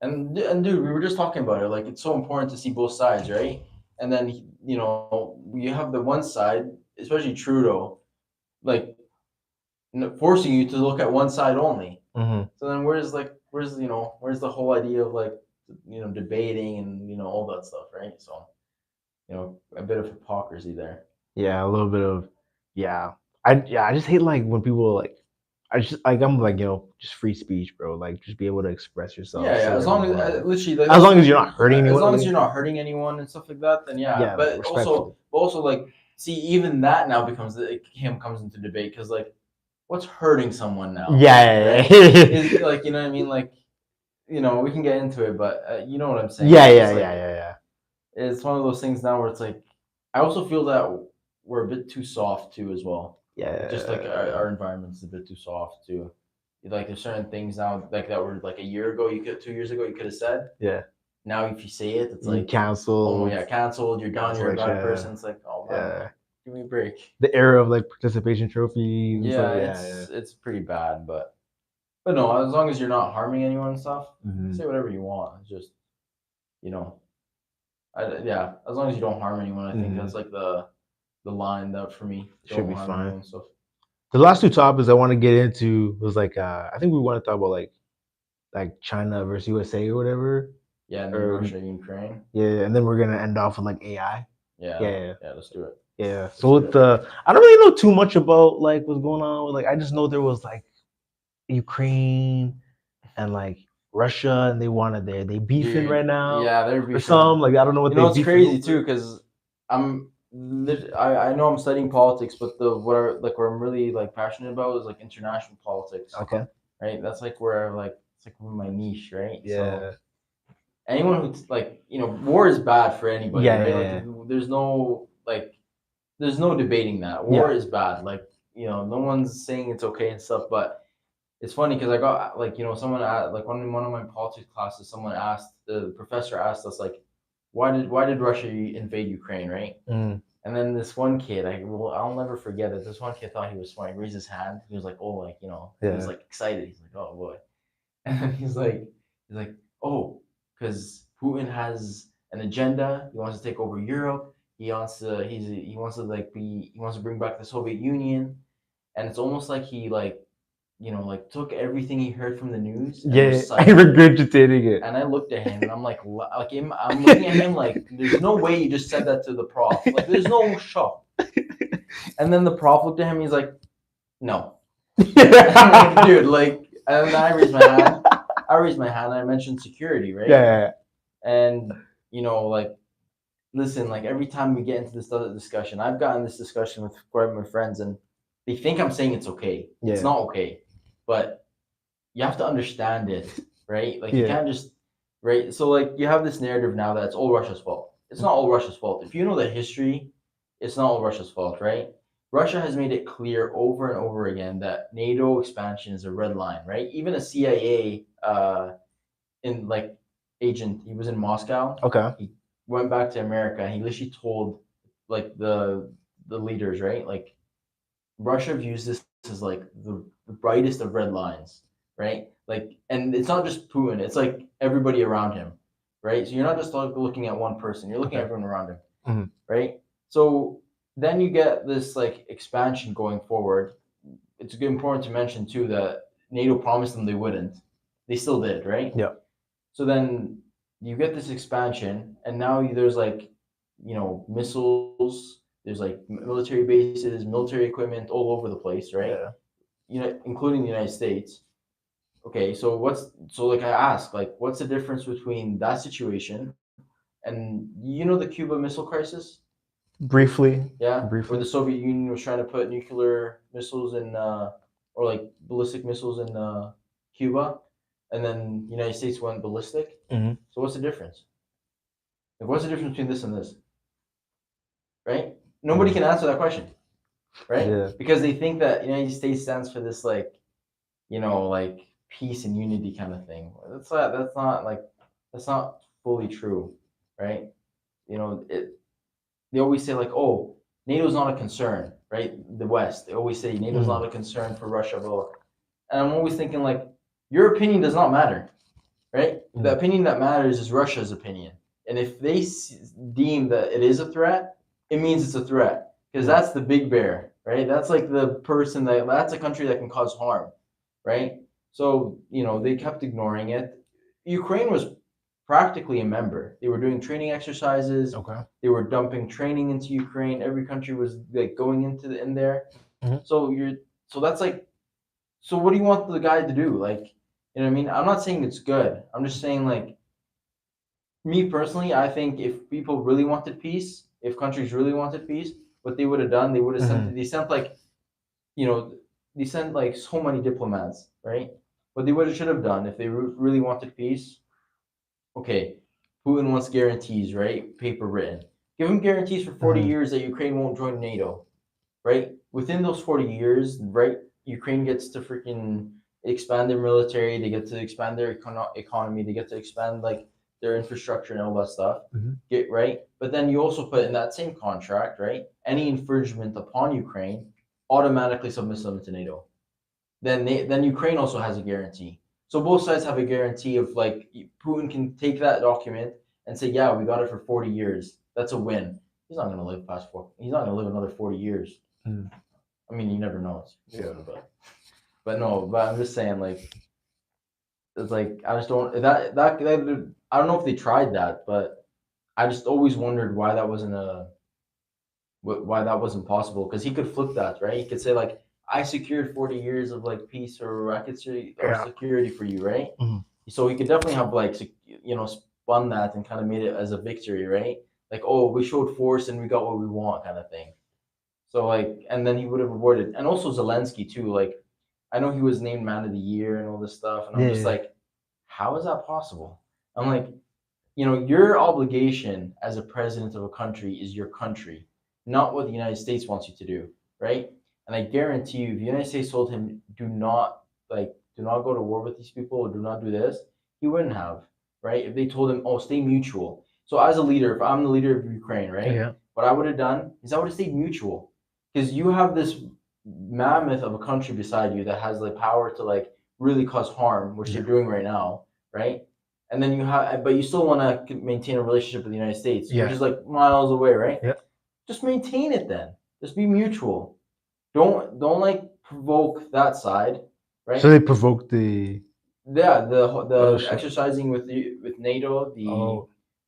And dude, we were just talking about it. Like, it's so important to see both sides, right? And then you have the one side, especially Trudeau, like forcing you to look at one side only. So then where's the whole idea of like debating and all that stuff, right? So a bit of hypocrisy there. Yeah, a little bit of I just hate like when people like I'm like just free speech, bro. Like just be able to express yourself. Yeah. As long as literally, as long as you're not hurting anyone. As long as you're not hurting anyone and stuff like that, then yeah. But also like, see, even that now comes into debate, because like, what's hurting someone now? Yeah. Is like, you know what I mean? Like, we can get into it, but you know what I'm saying? Yeah. it's one of those things now where it's like, I also feel that we're a bit too soft too as well. Yeah. Just like our environment's a bit too soft too. Like there's certain things now like that were like a year ago, 2 years ago, you could have said. Yeah. Now if you say it, it's You like canceled. oh yeah, canceled. You're done. You're a bad Cancellation. person. It's like oh man, Yeah. give me a break. The era of like participation trophies. Yeah, Like, it's pretty bad, but no, as long as you're not harming anyone and stuff, Mhm. say whatever you want. It's just you know, yeah, as long as you don't harm anyone, I think Mhm. that's like the line that for me Should don't be harm fine. anyone. So The last two topics I want to get into was like I think we want to talk about like China versus USA or whatever. yeah, and then Or Russia, Ukraine. yeah, and then we're gonna end off with like AI. Yeah, let's do it. Yeah. So with the I don't really know too much about like what's going on with like I just know there was like Ukraine and like Russia and they beefing right now. Yeah, they're beefing. Or some like I don't know what you know they it's beefing crazy over. too because I know I'm studying politics, but what I'm really like passionate about is like international politics. Okay. Right, that's like where it's like my niche, right? Yeah. So anyone who's like war is bad for anybody, Yeah, right? yeah, Like there's no debating that war is bad. Like no one's saying it's okay and stuff, but it's funny because I got someone like one of my politics classes, the professor asked us like, why did Russia invade Ukraine, right? Mm. And then this one kid, I'll never forget it. This one kid thought he was smart. He raised his hand. He was like, oh, like he was like excited. He's like, oh boy, and then he's like, oh, because Putin has an agenda. He wants to take over Europe. He wants to bring back the Soviet Union, and it's almost like he took everything he heard from the news and recited regurgitating it. And I looked at him and I'm like I'm looking at him like there's no way you just said that to the prof. Like there's no shot. And then the prof looked at him. He's like, no. I'm like, dude, like, and I raised my hand. And I mentioned security, right? Yeah. And like, listen, like every time we get into this other discussion, I've gotten this discussion with quite my friends, and they think I'm saying it's okay. Yeah. It's not okay, but you have to understand it, right? Like you can't just right. So like you have this narrative now that it's all Russia's fault. It's not all Russia's fault. If you know the history, it's not all Russia's fault, right? Russia has made it clear over and over again that NATO expansion is a red line, right? Even a CIA in like agent, he was in Moscow. Okay. He went back to America and he literally told like the leaders, right? Like Russia views this as like the brightest of red lines, right? Like, and it's not just Putin; it's like everybody around him, right? So you're not just looking at one person; you're looking at everyone around him, Mhm. right? So then you get this like expansion going forward. It's important to mention too that NATO promised them they wouldn't. They still did, right? Yeah. So then you get this expansion, and now there's like, missiles. There's like military bases, military equipment all over the place, right? Yeah. Including the United States. Okay, so like I ask, like, what's the difference between that situation and the Cuba Missile Crisis? Briefly. Yeah, Briefly. where the Soviet Union was trying to put nuclear missiles in, or like ballistic missiles in Cuba, and then the United States went ballistic. Mhm. So what's the difference? Like, what's the difference between this and this? Right? Nobody can answer that question, right? Yeah. Because they think that United States stands for this like, like peace and unity kind of thing. That's not fully true, right? They always say like, oh, NATO's not a concern, right? The West, they always say NATO's not a concern for Russia, blah. And I'm always thinking like, your opinion does not matter, right? The opinion that matters is Russia's opinion. And if they deem that it is a threat, it means it's a threat because that's the big bear, right? That's like the person that's a country that can cause harm, right? So, they kept ignoring it. Ukraine was practically a member. They were doing training exercises. Okay. They were dumping training into Ukraine. Every country was like going in there. Mhm. So that's like, so what do you want the guy to do? Like, you know what I mean? I'm not saying it's good. I'm just saying like, me personally, I think if people really wanted peace, if countries really wanted peace, what they would have done, they would have sent like, they sent like so many diplomats, right? What they should have done if they really wanted peace, okay, Putin wants guarantees, right? Paper written. Give him guarantees for 40 Mhm. years that Ukraine won't join NATO, right? Within those 40 years, right, Ukraine gets to freaking expand their military, they get to expand their economy, they get to expand like their infrastructure and all that stuff. Mhm. Get right, but then you also put in that same contract, right? Any infringement upon Ukraine automatically submits them to NATO. Then Ukraine also has a guarantee. So both sides have a guarantee of like Putin can take that document and say, yeah, we got it for 40 years. That's a win. He's not gonna live past four. He's not gonna live another 40 years. Mm. I mean, you never know. Yeah. But no. But I'm just saying, like, it's like I just don't that I don't know if they tried that, but I just always wondered why that wasn't possible. Because he could flip that, right? He could say like, I secured 40 years of like peace or I could say or Yeah. security for you, right? Mhm. So he could definitely have like spun that and kind of made it as a victory, right? Like, oh, we showed force and we got what we want, kind of thing. So like, and then he would have avoided, and also Zelensky too. Like, I know he was named Man of the Year and all this stuff, and I'm just Yeah. like, how is that possible? I'm like, your obligation as a president of a country is your country, not what the United States wants you to do, right? And I guarantee you, if the United States told him, do not go to war with these people or do not do this, he wouldn't have, right? If they told him, oh, stay mutual. So as a leader, if I'm the leader of Ukraine, right? Yeah. What I would have done is I would have stayed mutual, because you have this mammoth of a country beside you that has the power to like really cause harm, which they're doing right now, right? And then but you still want to maintain a relationship with the United States, Yeah. which is like miles away, right? Yeah. Just maintain it then. Just be mutual. Don't like provoke that side, right? So they provoked the. Yeah, the shit. exercising with NATO,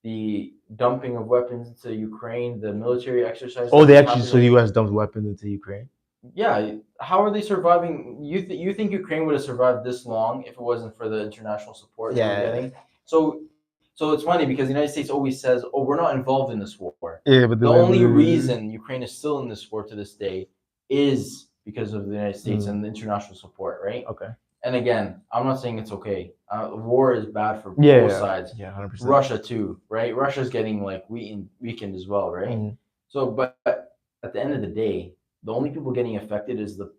the dumping of weapons into Ukraine, the military exercise. Oh, they that's actually. So happening. U.S. dumped weapons into Ukraine. Yeah, how are they surviving? You think Ukraine would have survived this long if it wasn't for the international support they were getting? So it's funny because the United States always says, "Oh, we're not involved in this war." Yeah, but The only reason Ukraine is still in this war to this day is because of the United States and the international support, right? Okay. And again, I'm not saying it's okay. War is bad for Yeah, both yeah. sides. Yeah, 100%. Russia too, right? Russia's getting like weakened as well, right? Mhm. So, but at the end of the day, the only people getting affected is the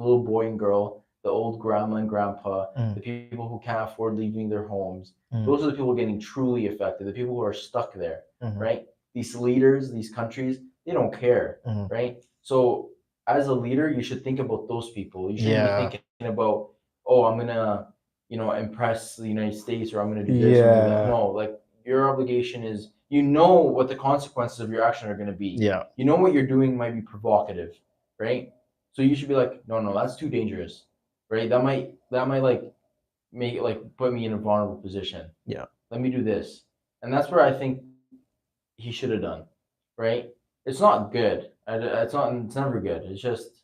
little boy and girl, the old grandma and grandpa, the people who can't afford leaving their homes. Those are the people getting truly affected. The people who are stuck there, right? These leaders, these countries, they don't care, right? So as a leader, you should think about those people. You shouldn't be thinking about, oh, I'm gonna, impress the United States or I'm gonna do this or do that. No, like your obligation is, what the consequences of your action are gonna be. Yeah. You know what you're doing might be provocative, right? So you should be like, no, that's too dangerous, right? That might like make like put me in a vulnerable position. Yeah. Let me do this, and that's where I think he should have done, right? It's not good. It's not. It's never good. It's just,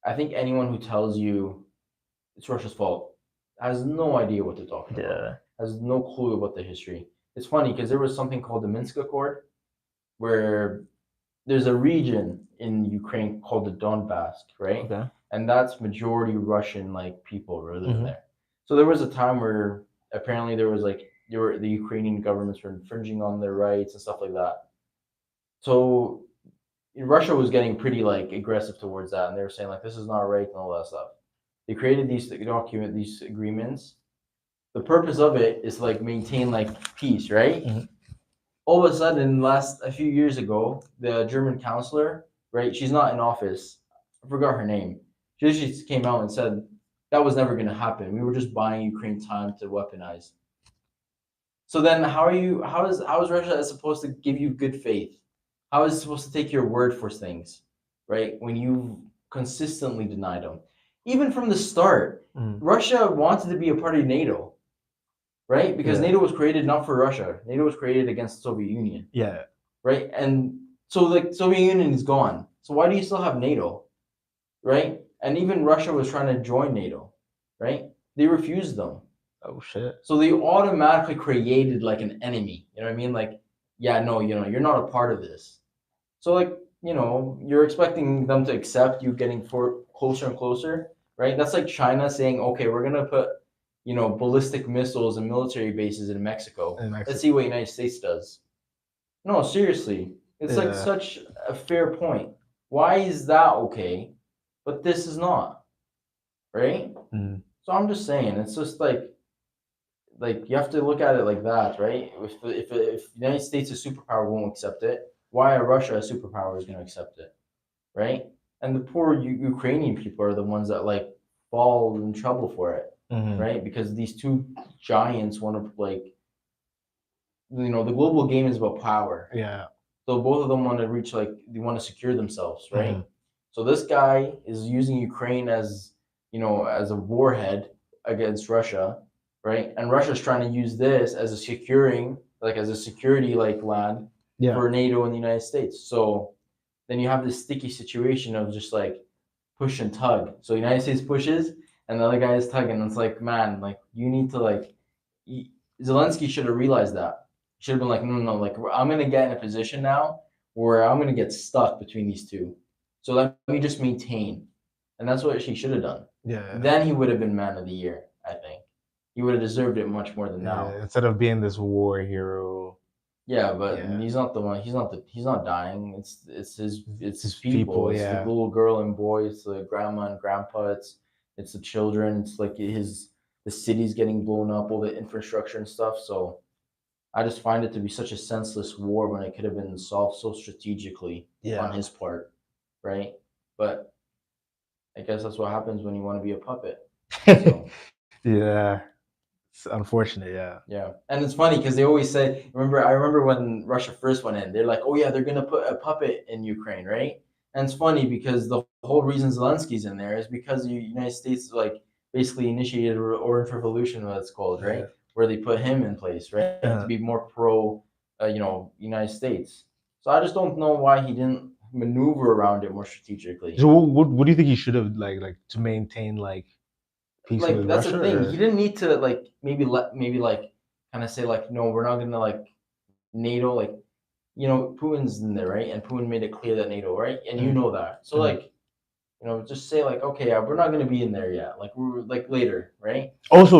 I think anyone who tells you it's Russia's fault has no idea what they're talking about. Has no clue about the history. It's funny because there was something called the Minsk Accord, where there's a region in Ukraine called the Donbass, right? Okay. And that's majority Russian like people who live there. So there was a time where apparently there was like the Ukrainian governments were infringing on their rights and stuff like that. So Russia was getting pretty like aggressive towards that, and they were saying like this is not right and all that stuff. They created these agreements. The purpose of it is to like maintain like peace, right? All of a sudden, a few years ago, the German counselor, right? She's not in office. I forgot her name. She just came out and said that was never going to happen. We were just buying Ukraine time to weaponize. So then, how is Russia supposed to give you good faith? How is it supposed to take your word for things, right? When you consistently denied them, even from the start, Russia wanted to be a part of NATO. Right? Because NATO was created not for Russia. NATO was created against the Soviet Union. Yeah. Right? And so the Soviet Union is gone. So why do you still have NATO? Right? And even Russia was trying to join NATO. Right? They refused them. Oh shit. So they automatically created like an enemy. You know what I mean? Like, yeah, no, you're not a part of this. So like, you're expecting them to accept you getting closer and closer, right? That's like China saying, okay, we're gonna put ballistic missiles and military bases in Mexico. In Mexico. Let's see what United States does. No, seriously. It's like Yeah. such a fair point. Why is that okay, but this is not? Right? Mhm. So I'm just saying, it's just like you have to look at it like that, right? If the United States, a superpower, won't accept it, why are Russia, a superpower, is going to accept it, right? And the poor Ukrainian people are the ones that like fall in trouble for it, Mhm. right? Because these two giants want to the global game is about power. Yeah. So both of them want to reach they want to secure themselves, right? Mhm. So this guy is using Ukraine as as a warhead against Russia, right? And Russia's trying to use this as a security land Yeah. for NATO and the United States. So then you have this sticky situation of just like push and tug. So the United States pushes and the other guy is tugging. And it's like, man, you need to Zelensky should have realized that. He should have been like, no, I'm gonna get in a position now where I'm gonna get stuck between these two. So let me just maintain. And that's what he should have done. Yeah. Then he would have been man of the year, I think. He would have deserved it much more than now. Instead of being this war hero. Yeah, but Yeah. he's not the one. He's not dying. It's his people. It's yeah. the little girl and boy. It's the grandma and grandpa. It's the children. It's like the city's getting blown up, all the infrastructure and stuff. So I just find it to be such a senseless war when it could have been solved so strategically on his part, right? But I guess that's what happens when you want to be a puppet. So. Yeah. It's unfortunate, yeah. Yeah, and it's funny because they always say, I remember when Russia first went in, they're like, oh yeah, they're gonna put a puppet in Ukraine, right? And it's funny because the whole reason Zelensky's in there is because the United States basically initiated Orange Revolution, what it's called, right? Yeah. Where they put him in place, right, to be more pro, United States. So I just don't know why he didn't maneuver around it more strategically. So what do you think he should have to maintain peace with That's Russia? the thing. Or? He didn't need to maybe kind of say no, we're not gonna NATO Putin's in there, right? And Putin made it clear that NATO, right? And you know that. So just say okay, we're not gonna be in there yet. We're later, right? Also,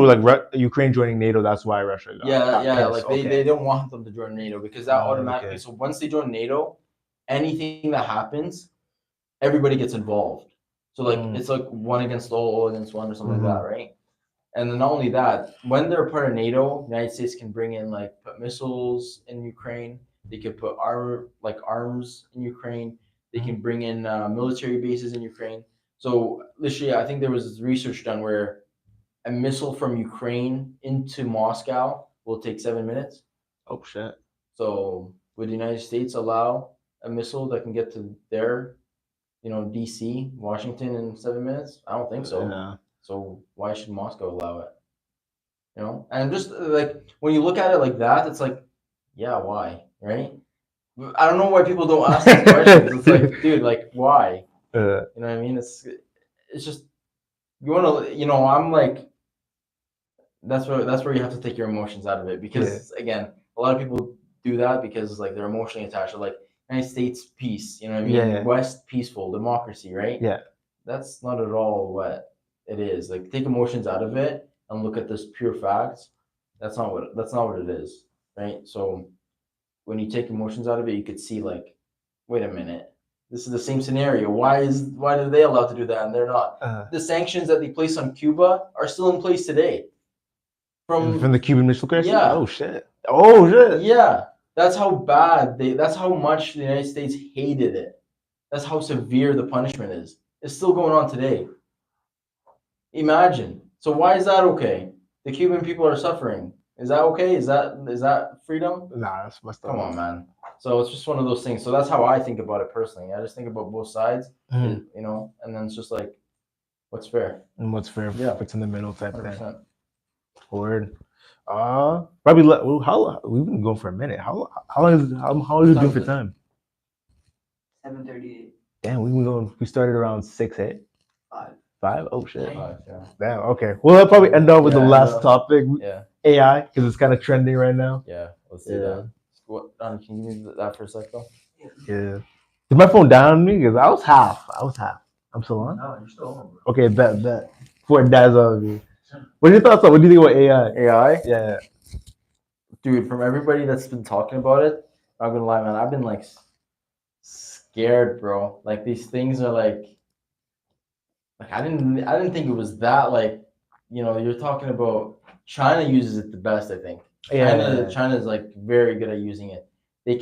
Ukraine joining NATO, that's why Russia got pissed. They don't want them to join NATO because that automatically. Okay. So once they join NATO, anything that happens, everybody gets involved. So it's one against all against one or something like that, right? And then not only that, when they're part of NATO, United States can bring in put missiles in Ukraine. They could put arms in Ukraine. They can bring in military bases in Ukraine. So literally, I think there was this research done where a missile from Ukraine into Moscow will take 7 minutes. Oh shit! So would the United States allow a missile that can get to their DC, Washington in 7 minutes? I don't think so. Yeah. So why should Moscow allow it? And just when you look at it like that, it's yeah, why, right? I don't know why people don't ask these questions. It's dude, why? You know what I mean? It's just you want to, I'm that's where you have to take your emotions out of it because again, a lot of people do that because they're emotionally attached to United States peace, you know what I mean? Yeah. West peaceful, democracy, right? Yeah. That's not at all what it is. Take emotions out of it and look at this pure facts. That's not what it is, right? So when you take emotions out of it, you could see wait a minute, this is the same scenario. Why are they allowed to do that and they're not? The sanctions that they placed on Cuba are still in place today. From the Cuban Missile Crisis? Yeah. Oh shit. Oh shit. Yeah. That's how much the United States hated it. That's how severe the punishment is. It's still going on today. Imagine. So why is that okay? The Cuban people are suffering. Is that okay? Is that freedom? Nah, that's messed up. Come on, man. So it's just one of those things. So that's how I think about it personally. I just think about both sides, and then it's just what's fair? And what's fair? Yeah. What's in the middle type 100%. thing. Word. Probably how we've been going for a minute. How long is it doing for time? 7:38. Damn, we've been going. We started around 6, 8. 5? Oh shit. 5, yeah. Damn. Okay. Well, I'll probably end up with the last topic. Yeah. AI, because it's kind of trending right now. Yeah. Let's do that. What? Can you give me that for a sec though? Yeah. Did my phone down on me? Because I was half. I'm still on. No, you're still on, bro. Okay, bet. Before it dies off me. What are your thoughts on? What do you think about AI? AI, Yeah. dude. From everybody that's been talking about it, I'm not gonna lie, man. I've been like scared, bro. Like these things are like I didn't think it was that like, you're talking about China uses it the best, I think. Yeah. China's like very good at using it. They're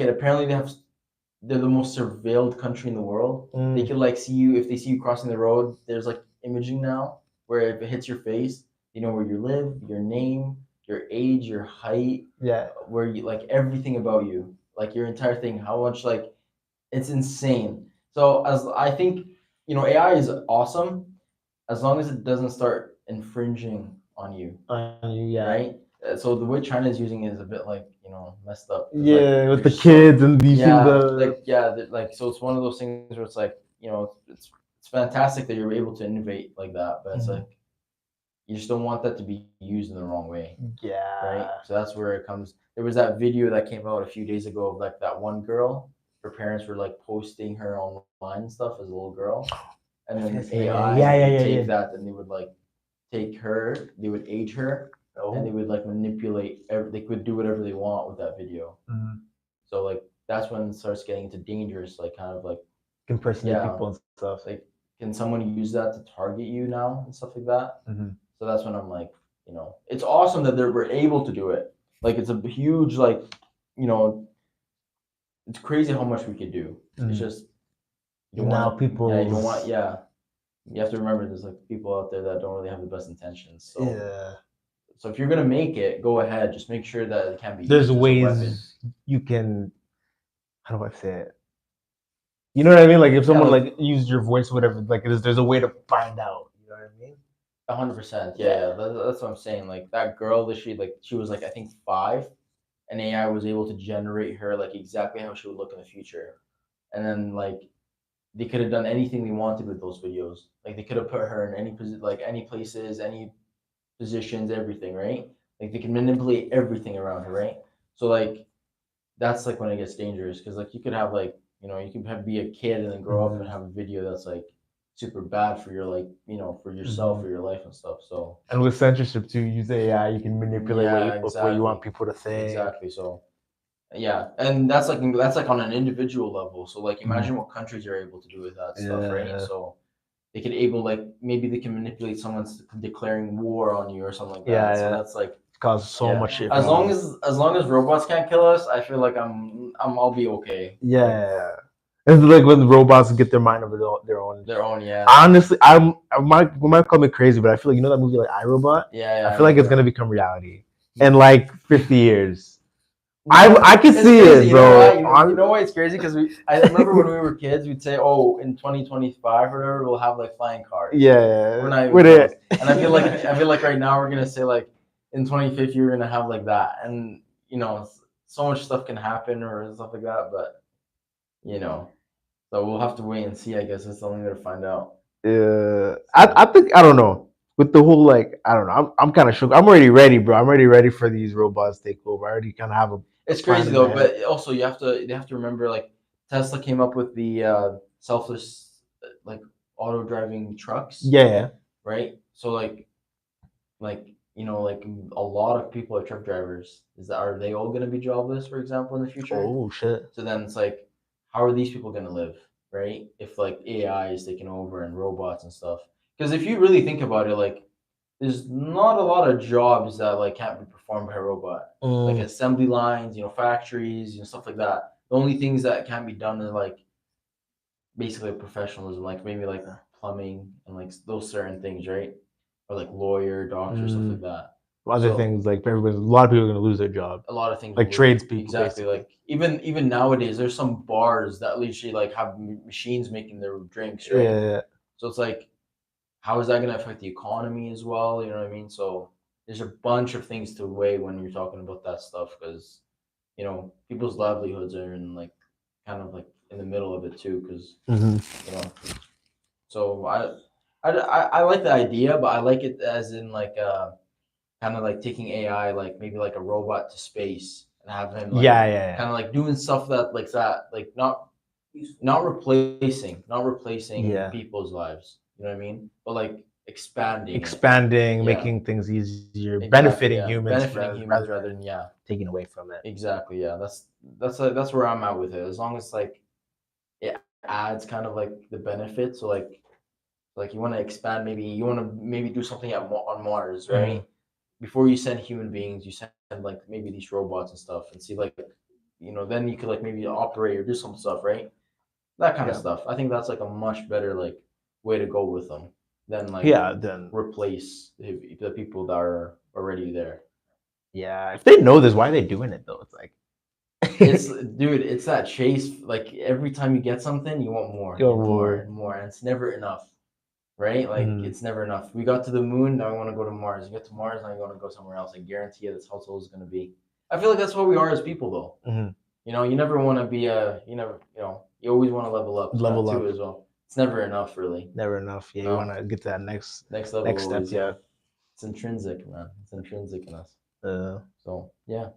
the most surveilled country in the world. They Mm. could like see you if they see you crossing the road. There's like imaging now where if it hits your face, they know where you live, your name, your age, your height, Yeah. where you like everything about you, like your entire thing, how much like it's insane. So as I think, AI is awesome as long as it doesn't start infringing on you, Yeah. right? So the way China is using it is a bit like messed up. 'Cause, Yeah, with the there's kids and these so it's one of those things where it's like it's fantastic that you're able to innovate like that, but it's Mhm. like you just don't want that to be used in the wrong way, right? Yeah. So that's where it comes. There was that video that came out a few days ago of like that one girl. Her parents were like posting her online and stuff as a little girl, and then Yes, AI yeah, would yeah, take yeah. that and they would like take her, they would age her, and they Oh. would like manipulate. They could do whatever they want with that video. Mhm. So like that's when it starts getting into dangerous, like kind of like Impersonate yeah, people and stuff. like can someone use that to target you now and stuff like that? Mhm. So that's when I'm like, it's awesome that we're able to do it. Like it's a huge like, you know, it's crazy how much we could do. It's Mhm. just you don't Now want people. yeah, you don't want yeah. You have to remember there's like people out there that don't really have the best intentions. So Yeah. so if you're gonna make it, go ahead. Just make sure that it can be There's used as a weapon. ways you can. How do I say it? You know what I mean? Like if someone like used your voice, whatever. Like there's a way to find out. You know what I mean? 100%. Yeah. Yeah. That's what I'm saying. Like that girl that she was like I think 5, and AI was able to generate her like exactly how she would look in the future. And then like they could have done anything they wanted with those videos. Like they could have put her in any places, any positions, everything, right? Like they can manipulate everything around her, right? So like that's like when it gets dangerous because like you could have like you can be a kid and then grow up and have a video that's like super bad for your like for yourself or your life and stuff. So And with censorship too, use AI, you can manipulate what you want people to think. exactly. So yeah, and that's like on an individual level. So like imagine what countries are able to do with that stuff, right? Yeah. So they could maybe they can manipulate someone's declaring war on you or something like that. Yeah, So yeah. that's like Cause so much shit. as long as robots can't kill us, I feel like I'll be okay. Yeah. It's like when robots get their mind of their own. Their own, yeah. Honestly, we might call me crazy, but I feel like that movie like iRobot. Yeah, I feel like it's gonna become reality in like 50 years. I can It's see crazy, it, bro. You know why it's crazy? Because I remember when we were kids, we'd say, "Oh, in 2025 or whatever, we'll have like flying cars." Yeah, we're not even close. And I feel like right now we're gonna say like in 2050 we're gonna have like that, and so much stuff can happen or stuff like that, but so we'll have to wait and see. I guess that's the only way to find out. Yeah, I think I don't know with the whole like I don't know. I'm kind of shook. I'm already ready, bro. I'm already ready for these robots to take over. I already kind of have a. It's plan crazy in though, my head. but also they have to remember like Tesla came up with the selfless like auto driving trucks, Yeah. right? So like a lot of people are truck drivers. Are they all gonna be jobless, for example, in the future? Oh shit. So then it's like, how are these people gonna live, right? If like AI is taking over and robots and stuff. Because if you really think about it, like there's not a lot of jobs that like can't be performed by a robot. Like assembly lines, factories, stuff like that. The only things that can't be done is like basically professionalism, like maybe like plumbing and like those certain things, right? Or like lawyer, doctor, stuff like that. Other things like everybody, a lot of people are gonna lose their job. A lot of things like tradespeople. Exactly. Basically. Like even nowadays, there's some bars that literally like have machines making their drinks, right? Yeah. So it's like, how is that going to affect the economy as well? You know what I mean? So there's a bunch of things to weigh when you're talking about that stuff because people's livelihoods are in like kind of like in the middle of it too because so I like the idea, but I like it as in like kind of like taking AI like maybe like a robot to space and have him like kind of like doing stuff like not replacing people's lives. You know what I mean? But like expanding, expanding, Yeah. making things easier, Exactly, benefiting yeah. humans, benefiting humans rather than taking away from it. exactly, yeah. That's where I'm at with it. As long as like it adds kind of like the benefit, so like you want to expand, maybe you want to maybe do something on Mars, right? Before you send human beings, you send like maybe these robots and stuff, and see like then you could like maybe operate or do some stuff, right? That kind of Yeah. stuff. I think that's like a much better like way to go with them than like Then replace the people that are already there. if they know this, why are they doing it though? It's like It's dude, it's that chase. Like every time you get something, you want more, You want more more. and more, and it's never enough, right? Like Mhm. it's never enough. We got to the moon, now we want to go to Mars. You get to Mars, now you want to go somewhere else. I guarantee you, that's how it's always going to be. I feel like that's what we are as people, though. Mhm. You never want to be you always want to level up. Level too up. as well. It's never enough, really. Never enough. Yeah, you No. want to get to that next level. next step. always, Yeah. It's intrinsic, man. It's intrinsic in us. So yeah.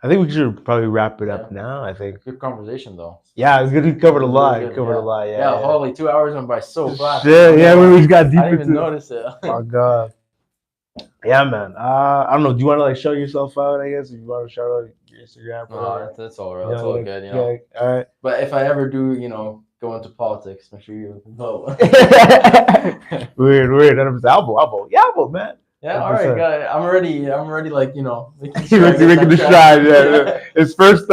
I think we should probably wrap it Yeah. up now. I think. Good conversation, though. Yeah, it's good. We covered a Really lot. good, Covered a lot. Yeah. Holy 2 hours went by so fast. Shit, yeah, we just got deep I didn't even into it. notice it. Oh god. Yeah, man. I don't know. Do you want to like show yourself out? I guess if you want to shout out your Instagram. No, that's all right. That's all like, good. Yeah. All right. But if I ever do, go into politics, make sure you vote. Weird. 100%. I'll vote. Yeah, I'll vote, man. Yeah, all right, 100%. guys. I'm already like making Making the stride. Yeah. His first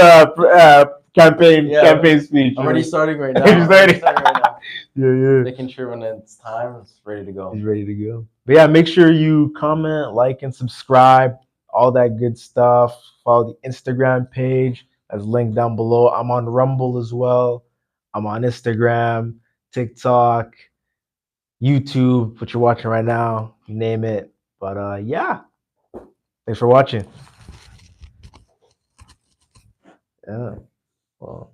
campaign speech. I'm already starting right now. You're starting. right now. Yeah. Making sure when it's time, it's ready to go. He's ready to go. But yeah, make sure you comment, like, and subscribe. All that good stuff. Follow the Instagram page that's linked down below. I'm on Rumble as well. I'm on Instagram, TikTok, YouTube, what you're watching right now. You name it. But yeah. Thanks for watching. Yeah. Well.